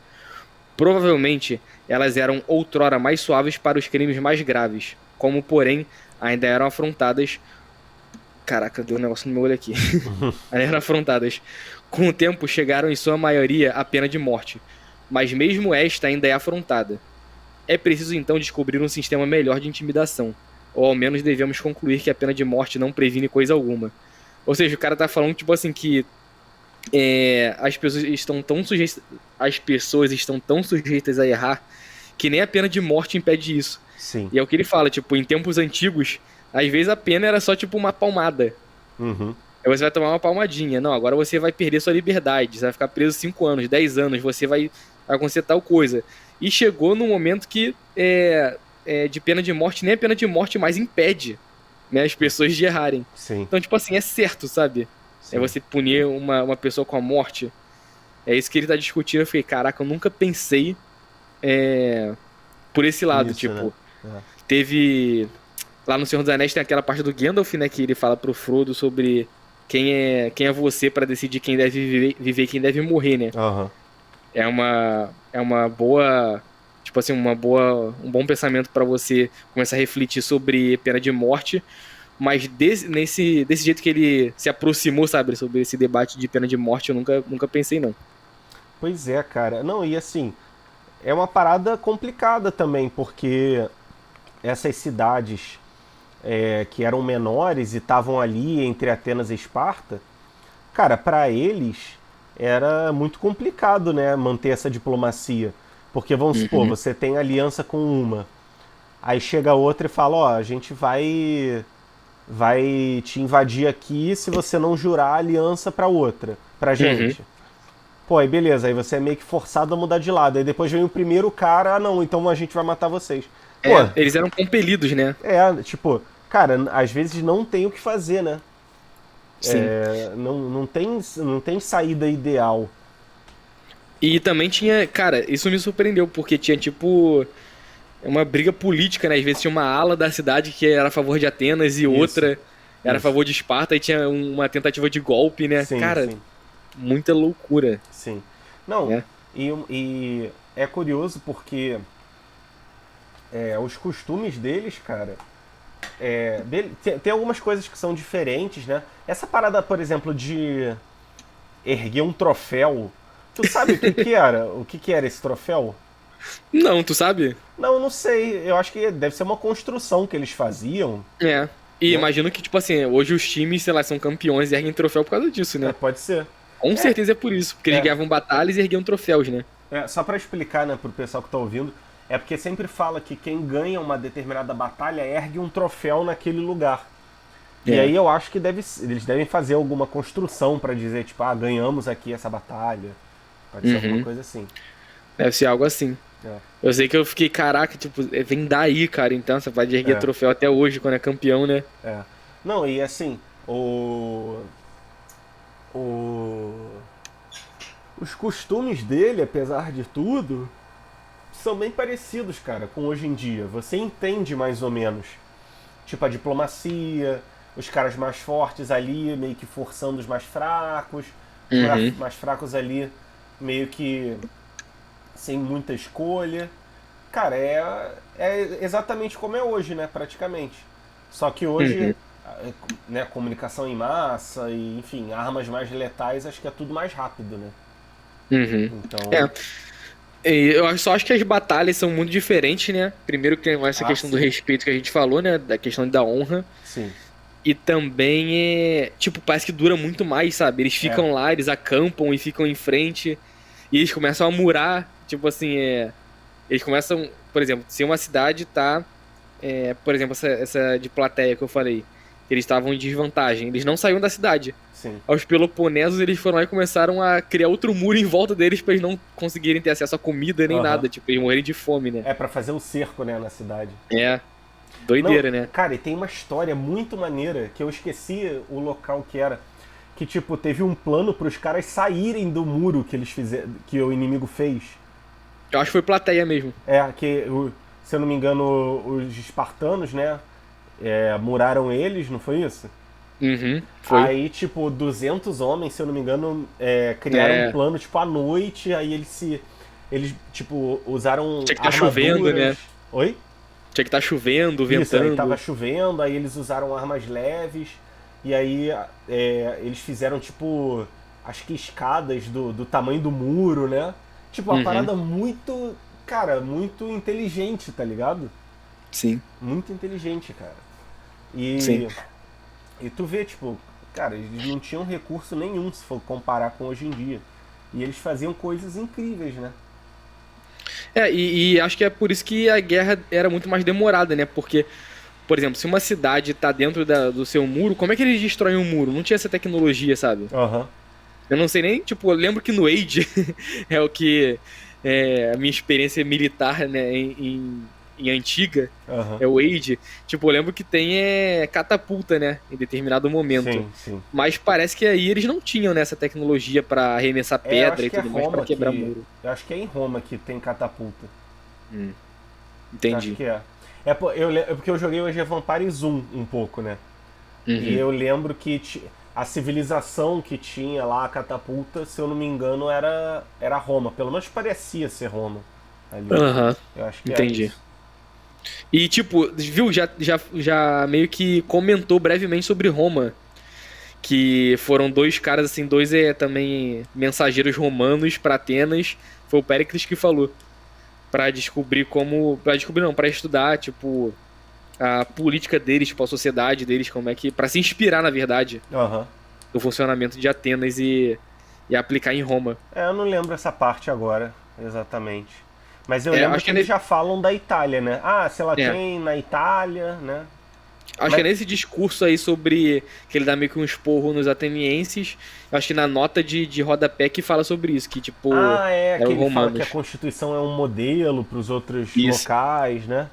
Provavelmente, elas eram outrora mais suaves para os crimes mais graves, como, porém, ainda eram afrontadas... Caraca, deu um negócio no meu olho aqui. Ainda eram afrontadas. Com o tempo, chegaram em sua maioria à pena de morte, mas mesmo esta ainda é afrontada. É preciso, então, descobrir um sistema melhor de intimidação, ou ao menos devemos concluir que a pena de morte não previne coisa alguma. Ou seja, o cara tá falando, tipo assim, que as pessoas estão tão sujeitas a errar que nem a pena de morte impede isso. Sim. E é o que ele fala, tipo, em tempos antigos, às vezes a pena era só tipo uma palmada. Uhum. Aí você vai tomar uma palmadinha. Não, agora você vai perder sua liberdade, você vai ficar preso 5 anos, 10 anos, você vai acontecer tal coisa. E chegou num momento que de pena de morte, nem a pena de morte mais impede, né, as pessoas de errarem. Sim. Então, tipo assim, é certo, sabe? Sim. É você punir uma pessoa com a morte. É isso que ele tá discutindo. Eu fiquei, caraca, eu nunca pensei por esse lado. Isso, tipo, né? teve... Lá no Senhor dos Anéis tem aquela parte do Gandalf, né, que ele fala pro Frodo sobre quem é você pra decidir quem deve viver e quem deve morrer, né? Aham. É uma boa... Tipo assim, um bom pensamento pra você começar a refletir sobre pena de morte, mas desse jeito que ele se aproximou, sabe, sobre esse debate de pena de morte, eu nunca pensei, não. Pois é, cara. Não, e assim, é uma parada complicada também, porque essas cidades que eram menores e estavam ali entre Atenas e Esparta, cara, pra eles era muito complicado, né, manter essa diplomacia. Porque vamos supor, você tem aliança com uma, aí chega outra e fala, ó, a gente vai te invadir aqui se você não jurar aliança pra outra, pra gente. Pô, aí beleza, aí você é meio que forçado a mudar de lado. Aí depois vem o primeiro cara, não, então a gente vai matar vocês. Pô, Eles eram compelidos, né? tipo, cara, às vezes não tem o que fazer, né? Sim. Não tem saída ideal. E também tinha, cara, isso me surpreendeu, porque tinha tipo uma briga política, né? Às vezes tinha uma ala da cidade que era a favor de Atenas e outra era a favor de Esparta, e tinha uma tentativa de golpe, né? Sim, cara, sim. muita loucura. Sim. Não, e é curioso porque os costumes deles, cara, tem algumas coisas que são diferentes, né? Essa parada, por exemplo, de erguer um troféu, tu sabe o que era? O que era esse troféu? Não, tu sabe? Não, não sei. Eu acho que deve ser uma construção que eles faziam. E imagino que, tipo assim, hoje os times, sei lá, são campeões e erguem troféu por causa disso, né? Pode ser. Com certeza é por isso, porque eles ganhavam batalhas e erguiam troféus, né? Só pra explicar, né, pro pessoal que tá ouvindo, É porque sempre fala que quem ganha uma determinada batalha ergue um troféu naquele lugar. E aí eu acho que eles devem fazer alguma construção pra dizer, tipo, ah, ganhamos aqui essa batalha. Pode ser alguma coisa assim. Deve ser algo assim. É. Eu sei que eu fiquei, caraca, tipo, vem daí, cara. Então você pode erguer troféu até hoje, quando é campeão, né? É. Não, e assim, os costumes dele, apesar de tudo, são bem parecidos, cara, com hoje em dia. Você entende mais ou menos. Tipo, a diplomacia, os caras mais fortes ali, meio que forçando os mais fracos. Os mais fracos ali, meio que sem muita escolha. Cara, é exatamente como é hoje, né, praticamente. Só que hoje, né, comunicação em massa e, enfim, armas mais letais, acho que é tudo mais rápido, né? Então... Eu só acho que as batalhas são muito diferentes, né? Primeiro que tem essa questão do sim. respeito que a gente falou, né? Da questão da honra. Sim. E também tipo, parece que dura muito mais, sabe? Eles ficam lá, eles acampam e ficam em frente. E eles começam a murar, tipo assim, eles começam, por exemplo, se uma cidade tá, por exemplo, essa de plateia que eu falei, eles estavam em desvantagem, eles não saíam da cidade. Sim. Os peloponesos, eles foram lá e começaram a criar outro muro em volta deles pra eles não conseguirem ter acesso a comida nem nada, tipo, eles morrerem de fome, né? É, pra fazer um cerco, né, na cidade. Doideira, não, né? Cara, e tem uma história muito maneira, que eu esqueci o local que era, que, tipo, teve um plano pros caras saírem do muro que eles fizeram, que o inimigo fez. Eu acho que foi plateia mesmo. Se eu não me engano, os espartanos, né, muraram eles, não foi isso? Foi. Aí, tipo, 200 homens, se eu não me engano, criaram um plano, tipo, à noite, aí eles tipo, usaram Tinha que tá armaduras... chovendo, né? Oi? Tinha que estar chovendo, Isso, ventando. aí tava chovendo, aí eles usaram armas leves, e aí eles fizeram, tipo, acho que escadas do tamanho do muro, né? Tipo, uma parada muito, cara, muito inteligente, tá ligado? Sim. Muito inteligente, cara. Sim. E tu vê, tipo, cara, eles não tinham recurso nenhum se for comparar com hoje em dia. E eles faziam coisas incríveis, né? E acho que é por isso que a guerra era muito mais demorada, né? Porque, por exemplo, se uma cidade tá dentro do seu muro, como é que eles destroem um muro? Não tinha essa tecnologia, sabe? Eu não sei nem, tipo, eu lembro que no Age é o que a minha experiência militar, né, em Antiga, é o Age. Tipo, eu lembro que tem catapulta, né, em determinado momento. Sim. Mas parece que aí eles não tinham nessa tecnologia pra arremessar pedra e tudo mais pra quebrar muro. Eu acho que é em Roma que tem catapulta. Entendi. Acho que é. Porque eu joguei hoje Vampires 1 um pouco, né? E eu lembro que a civilização que tinha lá, a catapulta, se eu não me engano, era Roma. Pelo menos parecia ser Roma. Ali. Eu acho que entendi. É isso. E tipo, viu, já meio que comentou brevemente sobre Roma. Que foram dois caras, assim, dois também mensageiros romanos pra Atenas. Foi o Péricles que falou. Pra descobrir como... Pra descobrir não, pra estudar, tipo... A política deles, tipo, a sociedade deles, como é que... Pra se inspirar, na verdade, no funcionamento de Atenas e aplicar em Roma. Eu não lembro essa parte agora, exatamente. Mas eu lembro que eles já falam da Itália, né? Ah, se ela tem na Itália, né? Acho que é nesse discurso aí sobre que ele dá meio que um esporro nos atenienses. Acho que na nota de rodapé que fala sobre isso, que tipo... que ele fala que a Constituição é um modelo para os outros locais, né?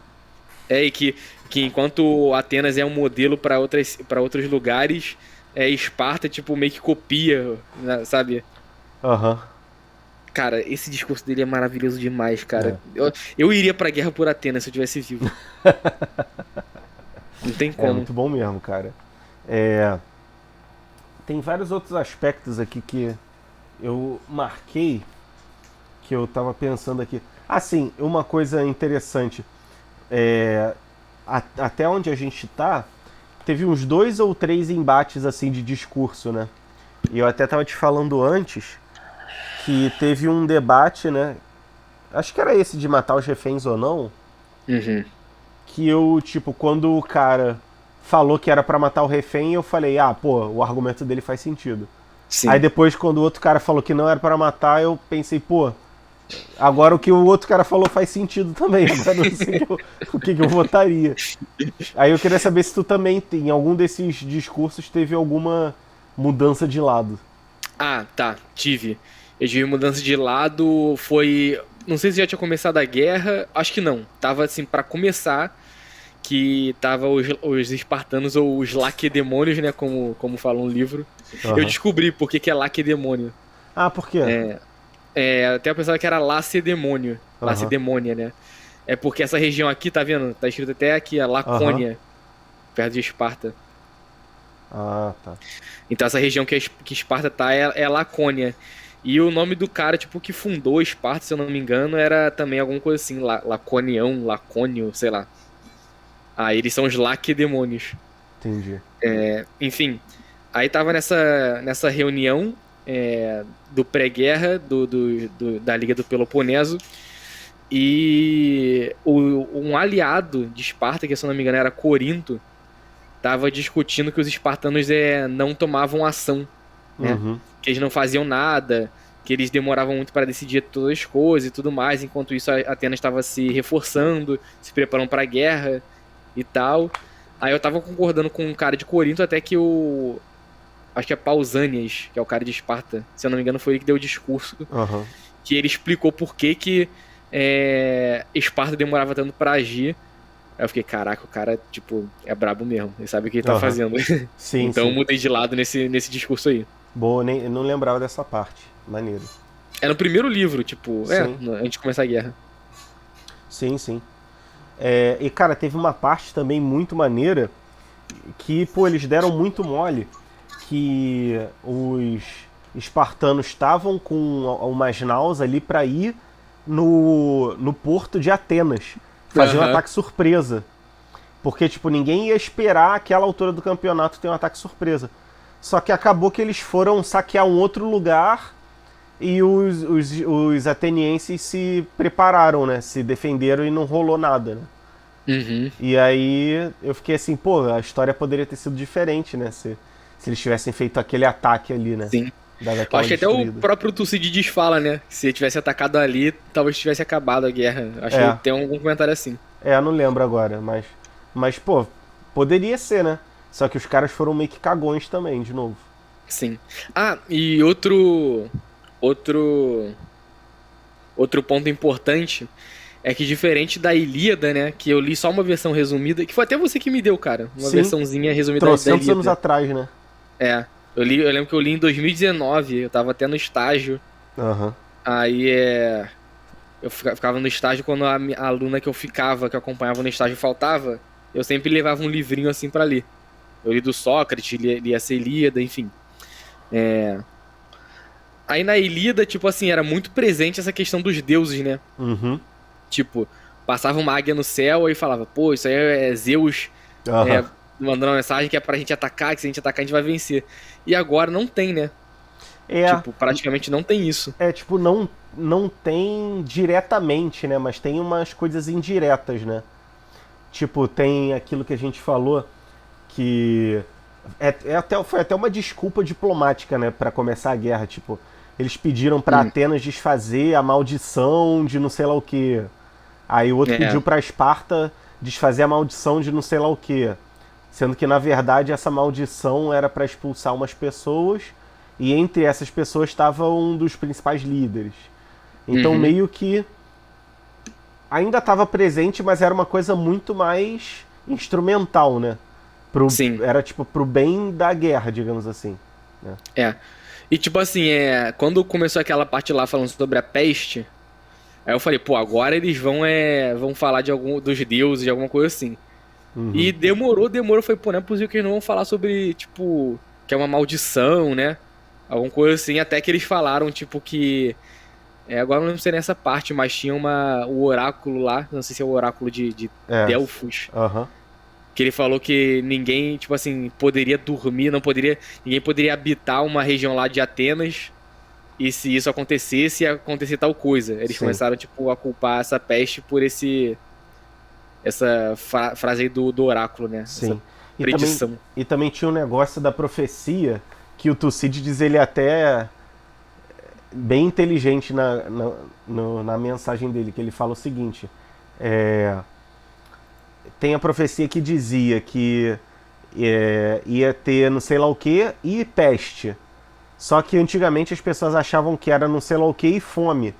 E que enquanto Atenas é um modelo para outros lugares, Esparta, tipo, meio que copia, né, sabe? Cara, esse discurso dele é maravilhoso demais, cara. Eu iria pra guerra por Atenas se eu tivesse vivo. Não tem como. É muito bom mesmo, cara. Tem vários outros aspectos aqui que eu marquei, que eu tava pensando aqui. Sim, uma coisa interessante. Até onde a gente tá, teve uns 2 ou 3 embates assim de discurso, né? E eu até tava te falando antes que teve um debate, né? Acho que era esse de matar os reféns ou não. Que eu, tipo, quando o cara falou que era pra matar o refém, eu falei, o argumento dele faz sentido. Sim. Aí depois, quando o outro cara falou que não era pra matar, eu pensei, Agora o que o outro cara falou faz sentido também. Agora eu não sei o que eu votaria. Aí eu queria saber se tu também, em algum desses discursos, teve alguma mudança de lado. Ah, tá, tive. Eu tive mudança de lado, foi... Não sei se já tinha começado a guerra, acho que não. Tava assim, pra começar, que tava os espartanos, ou os laquedemônios, né, como fala um livro. Eu Aham. descobri por que que é laquedemônio. Ah, por quê? Até eu pensava que era lacedemônio, Aham. lacedemônia, né? É porque essa região aqui, tá vendo? Tá escrito até aqui, a Aham. Lacônia, perto de Esparta. Ah, tá. Então essa região que Esparta tá é Lacônia. E o nome do cara, tipo, que fundou Esparta, se eu não me engano, era também alguma coisa assim, Laconião, Lacônio, sei lá. Ah, eles são os Laquedemônios. Entendi. Enfim, aí tava nessa reunião do pré-guerra da Liga do Peloponeso. E um aliado de Esparta, que se eu não me engano era Corinto, tava discutindo que os espartanos não tomavam ação, né? Uhum. Que eles não faziam nada, que eles demoravam muito para decidir todas as coisas e tudo mais. Enquanto isso, a Atenas estava se reforçando, se preparando para a guerra e tal. Aí eu tava concordando com um cara de Corinto, até que acho que é Pausanias, que é o cara de Esparta, se eu não me engano, foi ele que deu o discurso, Aham. que ele explicou por que Esparta demorava tanto pra agir. Aí eu fiquei, caraca, o cara, tipo, é brabo mesmo. Ele sabe o que ele tá Aham. fazendo. Sim, Então eu sim. mudei de lado nesse discurso aí. Boa, nem, eu não lembrava dessa parte. Maneiro. É no primeiro livro, tipo, Sim, antes de começar a guerra. sim, sim. E cara, teve uma parte também muito maneira que, pô, eles deram muito mole que os espartanos estavam com umas naus ali pra ir no porto de Atenas fazer um Aham. ataque surpresa. Porque, tipo, ninguém ia esperar aquela altura do campeonato ter um ataque surpresa. Só que acabou que eles foram saquear um outro lugar e os atenienses se prepararam, né? Se defenderam e não rolou nada, né? Uhum. E aí eu fiquei assim, pô, a história poderia ter sido diferente, né? Se eles tivessem feito aquele ataque ali, né? Sim. Dado Eu aquela acho que até o destruída. próprio Tucídides fala, né? Se tivesse atacado ali, talvez tivesse acabado a guerra. Acho que É, tem algum comentário assim. não lembro agora, mas pô, poderia ser, né? Só que os caras foram meio que cagões também, de novo. Sim. Ah, e outro, outro ponto importante é que diferente da Ilíada, né? Que eu li só uma versão resumida, que foi até você que me deu, cara. Uma Sim, versãozinha resumida da trocentos anos Ilíada. atrás, né? É. Eu lembro que eu li em 2019, eu tava até no estágio. Aham. Aí eu ficava no estágio quando a aluna que eu ficava, que eu acompanhava no estágio faltava, eu sempre levava um livrinho assim pra ler. Eu li do Sócrates, li essa Ilíada, enfim. Aí na Ilíada, tipo assim, era muito presente essa questão dos deuses, né? Uhum. Tipo, passava uma águia no céu e falava, pô, isso aí é Zeus Aham. é, mandando uma mensagem que é pra gente atacar, que se a gente atacar a gente vai vencer. E agora não tem, né? É, Tipo, praticamente não tem isso. tipo, não tem diretamente, né? Mas tem umas coisas indiretas, né? Tipo, tem aquilo que a gente falou que foi até uma desculpa diplomática, né, para começar a guerra. Tipo, eles pediram para Hum, Atenas desfazer a maldição de não sei lá o que. Aí o outro é. pediu para Esparta desfazer a maldição de não sei lá o que. Sendo que na verdade essa maldição era para expulsar umas pessoas e entre essas pessoas estava um dos principais líderes. Então Uhum, meio que ainda estava presente, mas era uma coisa muito mais instrumental, né? sim, Era tipo pro bem da guerra, digamos assim. Né? é. E tipo assim, quando começou aquela parte lá falando sobre a peste, aí eu falei, pô, agora eles vão falar de algum dos deuses, de alguma coisa assim. E Uhum. demorou, foi, pô, não é possível que eles não vão falar sobre, tipo, que é uma maldição, né? Alguma coisa assim, até que eles falaram, tipo, que. Agora eu não sei nessa parte, mas tinha o oráculo lá, não sei se é o oráculo de É. Delfos, Aham. que ele falou que ninguém, tipo assim, poderia dormir, não poderia. Ninguém poderia habitar uma região lá de Atenas. E se isso acontecesse, ia acontecer tal coisa. Eles Sim. começaram, tipo, a culpar essa peste por essa frase aí do oráculo, né? Essa Sim. E também, predição. e também tinha um negócio da profecia que o Tucídides ele até bem inteligente na mensagem dele, que ele fala o seguinte: é, tem a profecia que dizia que ia ter não sei lá o que e peste. Só que antigamente as pessoas achavam que era não sei lá o que e fome.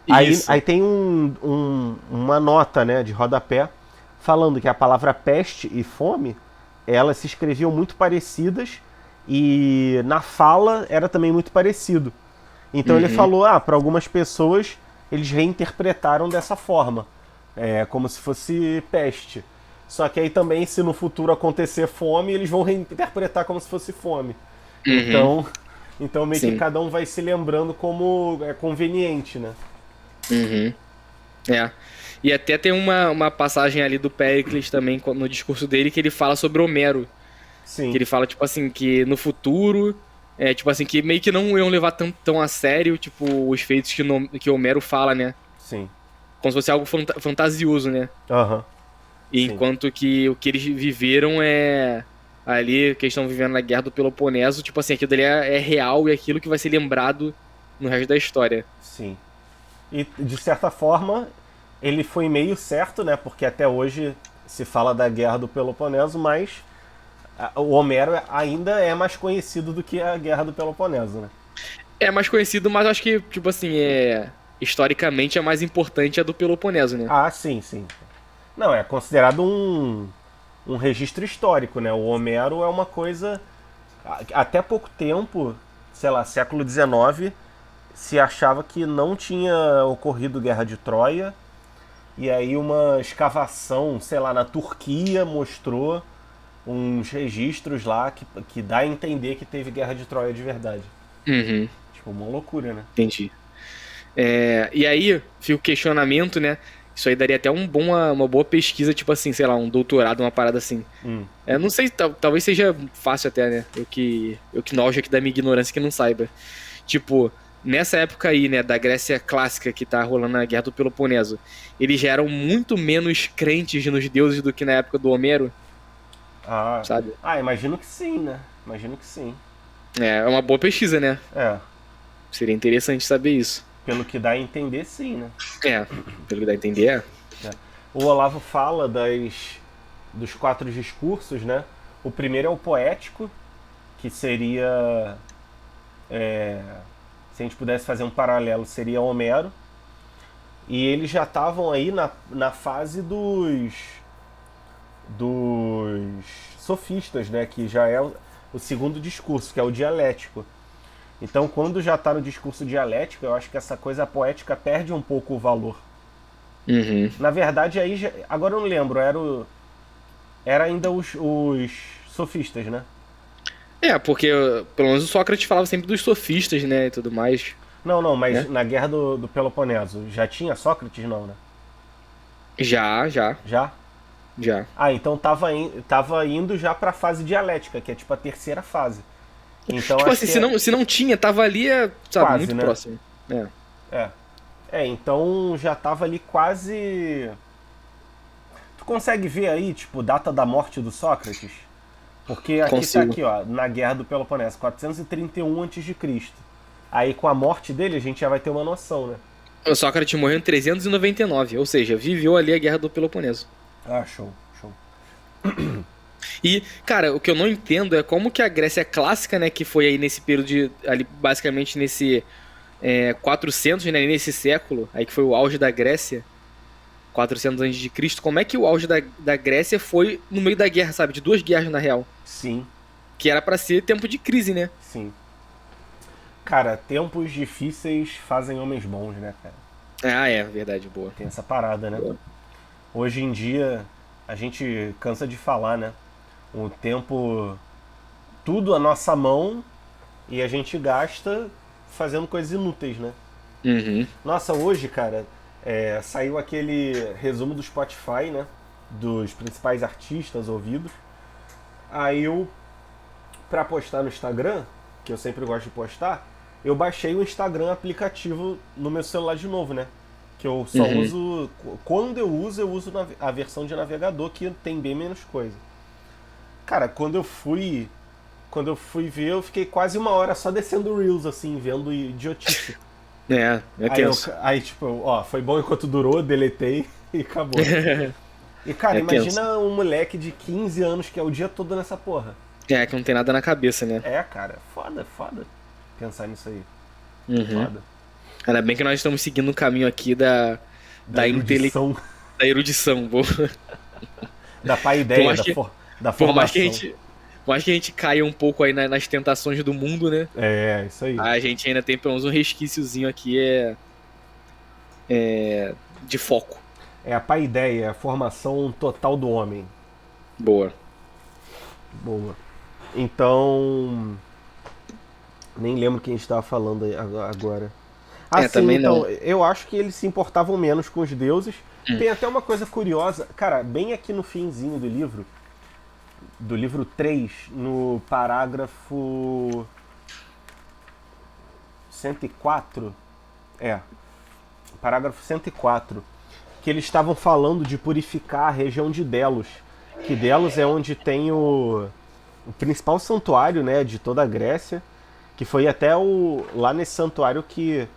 Isso. Aí tem uma nota, né, de rodapé falando que a palavra peste e fome elas se escreviam muito parecidas e na fala era também muito parecido. Então ele Uhum. falou, para algumas pessoas eles reinterpretaram dessa forma, como se fosse peste. Só que aí também, se no futuro acontecer fome, eles vão reinterpretar como se fosse fome. Uhum. Então, então meio que Sim. cada um vai se lembrando como é conveniente, né? Uhum. É. E até tem uma passagem ali do Péricles também no discurso dele que ele fala sobre Homero. Que Sim, ele fala, tipo assim, que no futuro, tipo assim, que meio que não iam levar tão a sério, tipo, os feitos que Homero fala, né? sim. Como se fosse algo fantasioso, né? Aham, E sim. enquanto que o que eles viveram é ali, que eles estão vivendo na Guerra do Peloponeso, tipo assim, aquilo dali é real e aquilo que vai ser lembrado no resto da história. Sim. E de certa forma, ele foi meio certo, né? Porque até hoje se fala da Guerra do Peloponeso, mas o Homero ainda é mais conhecido do que a Guerra do Peloponeso, né? É mais conhecido, mas acho que, tipo assim, historicamente a mais importante é a do Peloponeso, né? Ah, sim, sim. Não, é considerado um registro histórico, né? O Homero é uma coisa. Até pouco tempo, sei lá, século XIX, se achava que não tinha ocorrido Guerra de Troia. E aí uma escavação, sei lá, na Turquia mostrou uns registros lá que dá a entender que teve Guerra de Troia de verdade. Uhum, Tipo, uma loucura, né? entendi. E aí, fica o questionamento, né? Isso aí daria até uma boa pesquisa, tipo assim, sei lá, um doutorado, uma parada assim. Hum. Não sei, talvez seja fácil até, né? Eu que nojo aqui da minha ignorância que não saiba. Tipo, nessa época aí, né, da Grécia clássica que tá rolando a Guerra do Peloponeso, eles já eram muito menos crentes nos deuses do que na época do Homero, Ah, sabe? imagino que sim, né? Imagino que sim. É uma boa pesquisa, né? É, Seria interessante saber isso. pelo que dá a entender, sim, né? É, pelo que dá a entender, é. É. O Olavo fala dos quatro discursos, né? O primeiro é o poético, que seria. é, Se a gente pudesse fazer um paralelo, seria Homero. E eles já estavam aí na fase dos sofistas, né? Que já é o segundo discurso, que é o dialético. Então, quando já está no discurso dialético, eu acho que essa coisa poética perde um pouco o valor. Uhum. Na verdade, aí agora eu não lembro, era ainda os sofistas, né? Porque pelo menos o Sócrates falava sempre dos sofistas, né, e tudo mais, Não, não, mas né? na Guerra do Peloponeso já tinha Sócrates, não, né? Já, já, Já? já. Então tava indo já pra fase dialética, que é tipo a terceira fase. Então Tipo acho assim, que se não tinha, tava ali, sabe, quase, muito né? próximo. É, É. Então já tava ali quase. Tu consegue ver aí, tipo, data da morte do Sócrates? Porque aqui tá consigo. aqui, ó, na Guerra do Peloponeso, 431 a.C. Aí com a morte dele a gente já vai ter uma noção, né? O Sócrates morreu em 399, ou seja, viveu ali a Guerra do Peloponeso. Ah, show, show. E, cara, o que eu não entendo é como que a Grécia clássica, né, que foi aí nesse período ali basicamente nesse 400, né, nesse século, aí que foi o auge da Grécia, 400 antes de Cristo, como é que o auge da Grécia foi no meio da guerra, sabe, de duas guerras na real, Sim, que era pra ser tempo de crise, né? sim. Cara, tempos difíceis fazem homens bons, né, cara? Ah, é, verdade, boa. Tem essa parada, né? Boa. Hoje em dia a gente cansa de falar, né? O tempo, tudo à nossa mão e a gente gasta fazendo coisas inúteis, né? Uhum. Nossa, hoje, cara, saiu aquele resumo do Spotify, né? Dos principais artistas ouvidos. Aí eu, pra postar no Instagram, que eu sempre gosto de postar, eu baixei o Instagram aplicativo no meu celular de novo, né? Que eu só Uhum. uso. Quando eu uso a versão de navegador que tem bem menos coisa. Cara, quando eu fui ver, eu fiquei quase uma hora só descendo Reels, assim, vendo idiotice. É tenso. Aí, tipo, ó, foi bom enquanto durou, deletei e acabou. E, cara, É tenso. imagina um moleque de 15 anos que é o dia todo nessa porra. É, que não tem nada na cabeça, né? É, cara, foda pensar nisso aí. Uhum. Foda. Ainda bem que nós estamos seguindo o caminho aqui da Erudição. Da erudição. Boa. Da paideia, da Por mais que formação. por mais que a gente caia um pouco aí nas tentações do mundo, né? É, isso aí. A gente ainda tem pelo menos um resquíciozinho aqui de foco. É a paideia, a formação total do homem. Boa. Boa. Então. Nem lembro quem a gente estava falando agora. Ah, sim, também então, não. eu acho que eles se importavam menos com os deuses. Tem até uma coisa curiosa. Cara, bem aqui no finzinho do livro 3, no parágrafo 104, parágrafo 104, que eles estavam falando de purificar a região de Delos, que Delos é onde tem o principal santuário, né, de toda a Grécia, que foi até lá nesse santuário que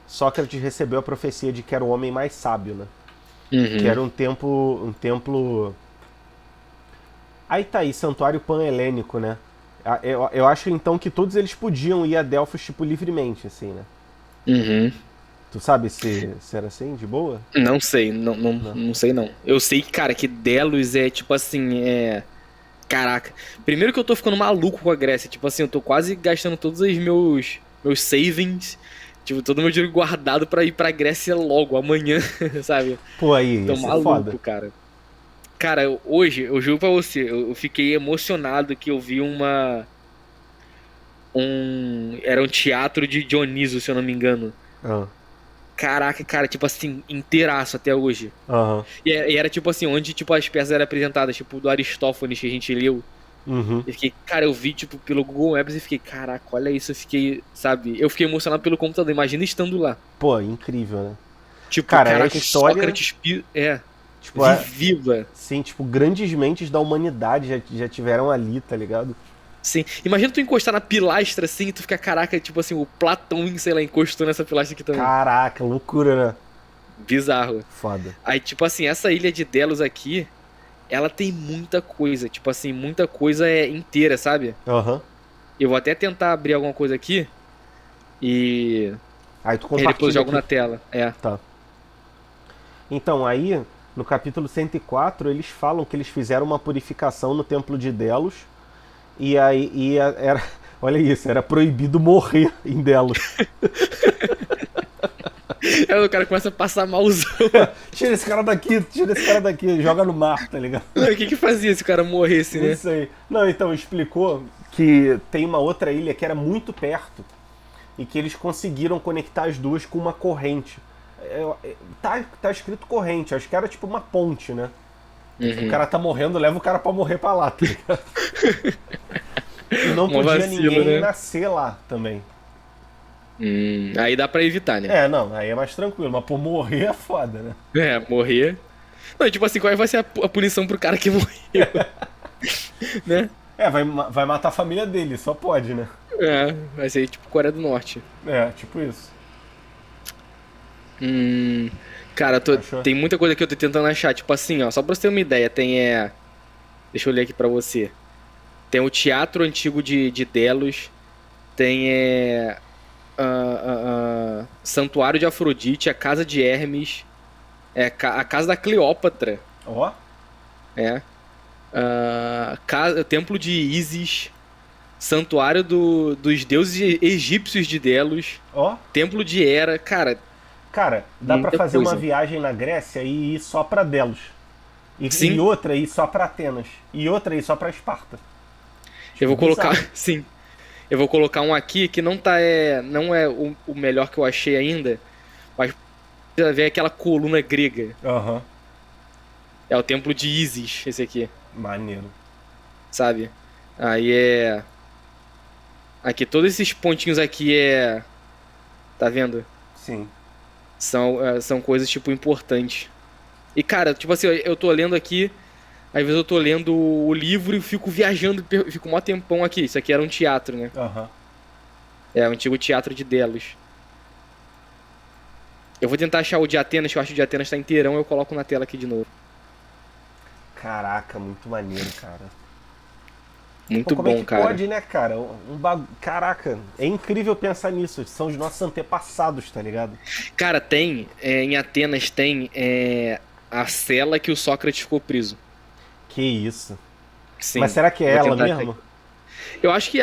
Sócrates recebeu a profecia de que era o homem mais sábio, né? Uhum. Que era um templo. Aí tá aí, santuário pan-helênico, né? Eu acho então que todos eles podiam ir a Delfos, tipo, livremente, assim, né? Uhum. Tu sabe se era assim, de boa? Não sei, não sei não. Eu sei, cara, que Delos é tipo assim, Caraca. Primeiro que eu tô ficando maluco com a Grécia. Tipo assim, eu tô quase gastando todos os meus savings, tipo, todo meu dinheiro guardado pra ir pra Grécia logo, amanhã, sabe? Pô, aí, Tô ia ser maluco, foda. cara. Cara, hoje, eu juro pra você, eu fiquei emocionado que eu vi era um teatro de Dioniso, se eu não me engano. Ah, Caraca, cara, tipo assim, inteiraço até hoje. aham. E era tipo assim, onde tipo as peças eram apresentadas, tipo do Aristófanes que a gente leu. Uhum. Eu fiquei, cara, eu vi tipo pelo Google Maps e fiquei, caraca, olha isso, eu fiquei, sabe? Eu fiquei emocionado pelo computador, imagina estando lá. Pô, incrível, né? Tipo, Cara, é a caraca, o história. Sócrates, Tipo, viva. sim, tipo, grandes mentes da humanidade já tiveram ali, tá ligado? Sim, imagina tu encostar na pilastra assim e tu ficar, caraca, tipo assim, o Platão, sei lá, encostou nessa pilastra aqui também. Caraca, loucura, né? Bizarro. Foda. Aí, tipo assim, essa ilha de Delos aqui, ela tem muita coisa, tipo assim, muita coisa inteira, sabe? Aham. Eu vou até tentar abrir alguma coisa aqui e Aí tu depois eu compartilha jogo aqui. na tela. Tá. Então, aí, no capítulo 104, eles falam que eles fizeram uma purificação no templo de Delos. E aí, era. Olha isso, era proibido morrer em Delos. Aí o cara começa a passar malzão. Tira esse cara daqui, joga no mar, tá ligado? O que fazia se o cara morresse, né? Isso aí. Não, então, explicou que tem uma outra ilha que era muito perto e que eles conseguiram conectar as duas com uma corrente. Tá escrito corrente, acho que era tipo uma ponte, né? Uhum. O cara tá morrendo, leva o cara pra morrer pra lá, tá ligado? E não Uma podia vacilo, ninguém né? nascer lá também. Aí dá pra evitar, né? Não, aí é mais tranquilo, mas por morrer é foda, né? Morrer. Não, tipo assim, qual vai ser a punição pro cara que morreu? Né? Vai matar a família dele, só pode, né? Vai ser tipo Coreia do Norte. Tipo isso. Cara, Achou? tem muita coisa que eu tô tentando achar. Tipo assim, ó, só pra você ter uma ideia, tem. Deixa eu ler aqui pra você. Tem o Teatro Antigo de Delos. Tem. Santuário de Afrodite, a Casa de Hermes. A Casa da Cleópatra. Ó, Templo de Ísis. Santuário dos deuses egípcios de Delos. ó. Templo de Hera. Cara, Cara, dá pra muita fazer coisa. uma viagem na Grécia e ir só pra Delos. Sim. E outra ir só pra Atenas. E outra ir só pra Esparta. Eu vou colocar. bizarro. Sim. Eu vou colocar um aqui que não tá. Não é o melhor que eu achei ainda. Mas precisa ver aquela coluna grega. Aham, É o templo de Ísis, esse aqui. maneiro. Sabe? Aí Aqui, todos esses pontinhos aqui Tá vendo? Sim. São coisas, tipo, importantes. E, cara, tipo assim, eu tô lendo aqui. Às vezes eu tô lendo o livro e fico viajando, fico mó tempão aqui. Isso aqui era um teatro, né? Aham. É o antigo teatro de Delos. Eu vou tentar achar o de Atenas, que eu acho que o de Atenas tá inteirão, eu coloco na tela aqui de novo. Caraca, muito maneiro, cara. Pô, Muito como é bom, que cara. pode, né, cara? Caraca, é incrível pensar nisso. São os nossos antepassados, tá ligado? Cara, em Atenas tem a cela que o Sócrates ficou preso. Que isso. Mas Sim, será que é eu vou ela tentar achar aqui. mesmo? Eu acho que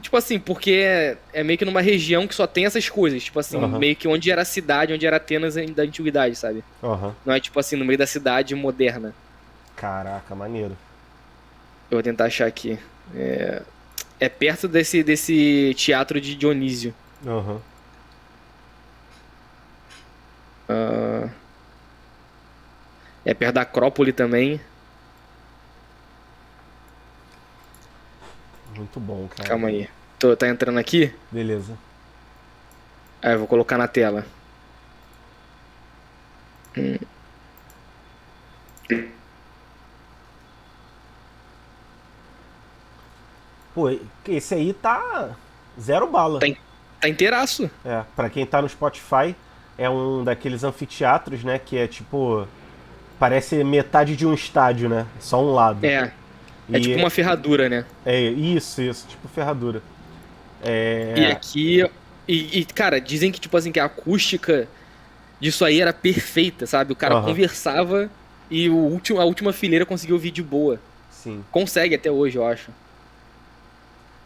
tipo assim, porque é meio que numa região que só tem essas coisas. Tipo assim, Aham, meio que onde era a cidade, onde era Atenas da antiguidade, sabe? aham. Não é tipo assim, no meio da cidade moderna. Caraca, maneiro. Eu vou tentar achar aqui. É perto desse teatro de Dionísio. Aham. Ah, é perto da Acrópole também. Muito bom, cara. Calma aí. Tá entrando aqui? Beleza. Aí eu vou colocar na tela. Hum, Pô, esse aí tá zero bala. Tá, tá inteiraço. É, pra quem tá no Spotify, é um daqueles anfiteatros, né? Que é tipo. Parece metade de um estádio, né? Só um lado. É. É tipo E uma ferradura, né? é isso, tipo ferradura. E É. aqui. Cara, dizem que, tipo assim, que a acústica disso aí era perfeita, sabe? O cara Aham, conversava e a última fileira conseguiu ouvir de boa. sim. Consegue até hoje, eu acho.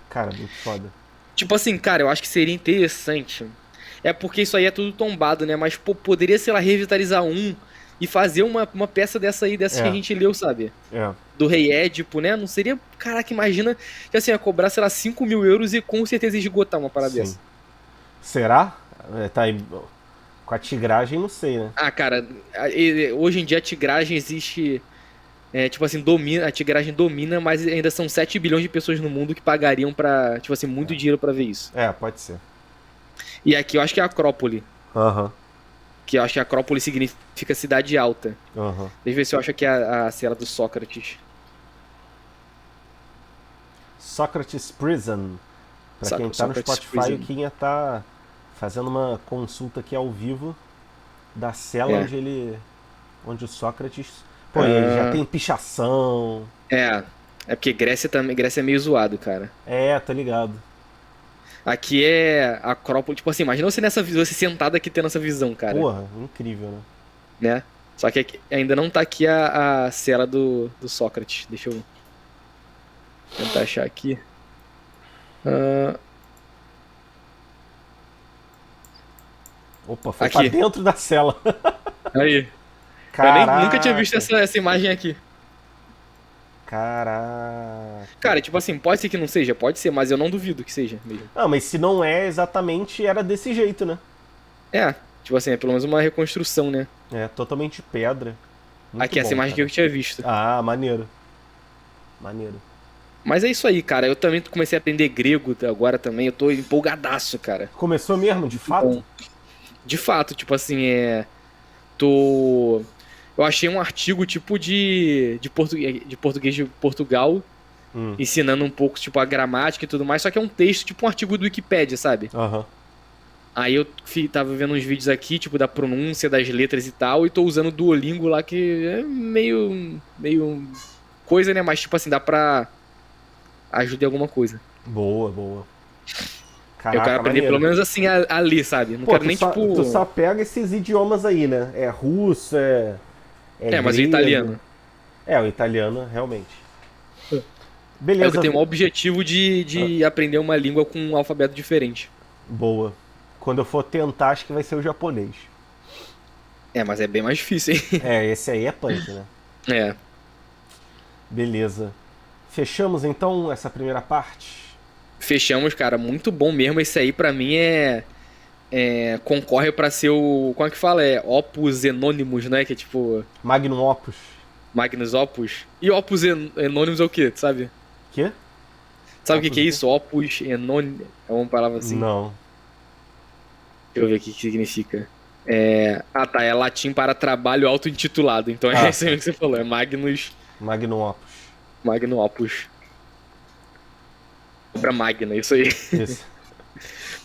Cara, muito foda. Tipo assim, cara, eu acho que seria interessante. É porque isso aí é tudo tombado, né? Mas, pô, poderia, sei lá, revitalizar um e fazer uma peça dessa aí, dessas que a É, gente leu, sabe? é. Do Rei Édipo, né? Não seria. Caraca, imagina que assim, ia cobrar, sei lá, 5 mil euros e com certeza esgotar uma parada Sim. dessa. Será? É, tá aí. Com a tigragem, não sei, né? Ah, cara, hoje em dia a tigragem existe. Tipo assim, a tigragem domina, mas ainda são 7 bilhões de pessoas no mundo que pagariam pra, tipo assim, muito dinheiro pra ver isso. É, pode ser. E aqui eu acho que é a Acrópole, Aham, que eu acho que a Acrópole significa cidade alta. aham. Deixa eu ver se eu acho que é a cela do Sócrates. Socrates Prison. Pra quem tá no Sócrates Spotify, o Prison. Kinha tá fazendo uma consulta aqui ao vivo da cela É. onde ele. Onde o Sócrates. Pô, e aí já Ah, tem pichação. é. É porque Grécia também, Grécia é meio zoado, cara. É, tá ligado. Aqui é a Acrópole, tipo assim, imagina você nessa visão, você sentado aqui tendo essa visão, cara, Porra, incrível, né? né? Só que ainda não tá aqui a cela do Sócrates. Deixa eu tentar achar aqui. Ah, Opa, foi pra aqui. dentro da cela. Aí. Eu nunca tinha visto Caraca. essa imagem aqui. Caraca. Cara, tipo assim, pode ser que não seja, pode ser, mas eu não duvido que seja mesmo. Ah, mas se não é exatamente, era desse jeito, né? É, tipo assim, é pelo menos uma reconstrução, né? É, totalmente pedra. Muito Aqui, essa bom, imagem que cara. eu tinha visto. Ah, maneiro. Maneiro. Mas é isso aí, cara. Eu também comecei a aprender grego agora também. Eu tô empolgadaço, cara. Começou mesmo, de Muito bom. fato? De fato, tipo assim, tô. Eu achei um artigo tipo de português de Portugal, Hum, ensinando um pouco, tipo, a gramática e tudo mais, só que é um texto, tipo um artigo do Wikipédia, sabe? aham. Aí eu tava vendo uns vídeos aqui, tipo, da pronúncia das letras e tal, e tô usando o Duolingo lá, que é meio coisa, né? Mas, tipo assim, dá pra ajudar em alguma coisa. Boa, boa. Eu quero Caraca, aprender pelo maneiro. menos assim a ler, sabe? Não Pô, quero tu nem, só, tu tipo. só pega esses idiomas aí, né? É russo, é Mas o grego. italiano. É, o italiano, realmente. É que eu Beleza, tenho o objetivo de aprender uma língua com um alfabeto diferente. boa. Quando eu for tentar, acho que vai ser o japonês. Mas é bem mais difícil, hein? É, esse aí é punk, né? É. Beleza. Fechamos então essa primeira parte? Fechamos, cara. Muito bom mesmo. Esse aí, pra mim, concorre pra ser o. Como é que fala? É Opus Anonymous, né? Que é tipo. Magnum Opus. Magnus Opus. E Opus Anonymous é o quê? Tu sabe? Quê? Sabe o que Opus que é o quê? isso? Opus Anonymous. É uma palavra assim. Não. Deixa eu ver o que significa. Tá. É latim para trabalho auto-intitulado. Então é Ah, isso aí que você falou. É Magnus. Magnum Opus. Magnum Opus. Obra magna, isso aí. Isso.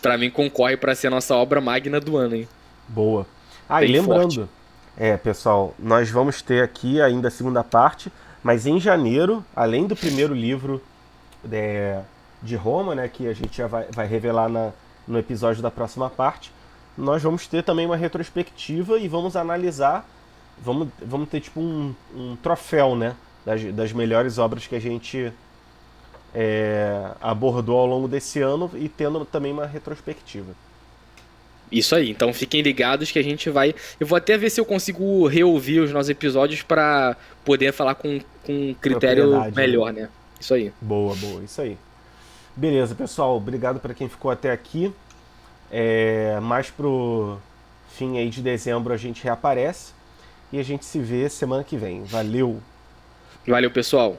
Pra mim concorre pra ser a nossa obra magna do ano, hein? Boa. Ah, e bem forte. lembrando, pessoal, nós vamos ter aqui ainda a segunda parte, mas em janeiro, além do primeiro livro é, de Roma, né, que a gente já vai revelar no episódio da próxima parte, nós vamos ter também uma retrospectiva e vamos analisar, vamos ter tipo um troféu, né, das melhores obras que a gente abordou ao longo desse ano e tendo também uma retrospectiva. Isso aí, então fiquem ligados que a gente vai. Eu vou até ver se eu consigo reouvir os nossos episódios para poder falar com um critério Propriedade, né? melhor, né? Isso aí. Boa, boa, isso aí. Beleza, pessoal, obrigado para quem ficou até aqui. Mais pro fim aí de dezembro a gente reaparece e a gente se vê semana que vem. Valeu! Valeu, pessoal.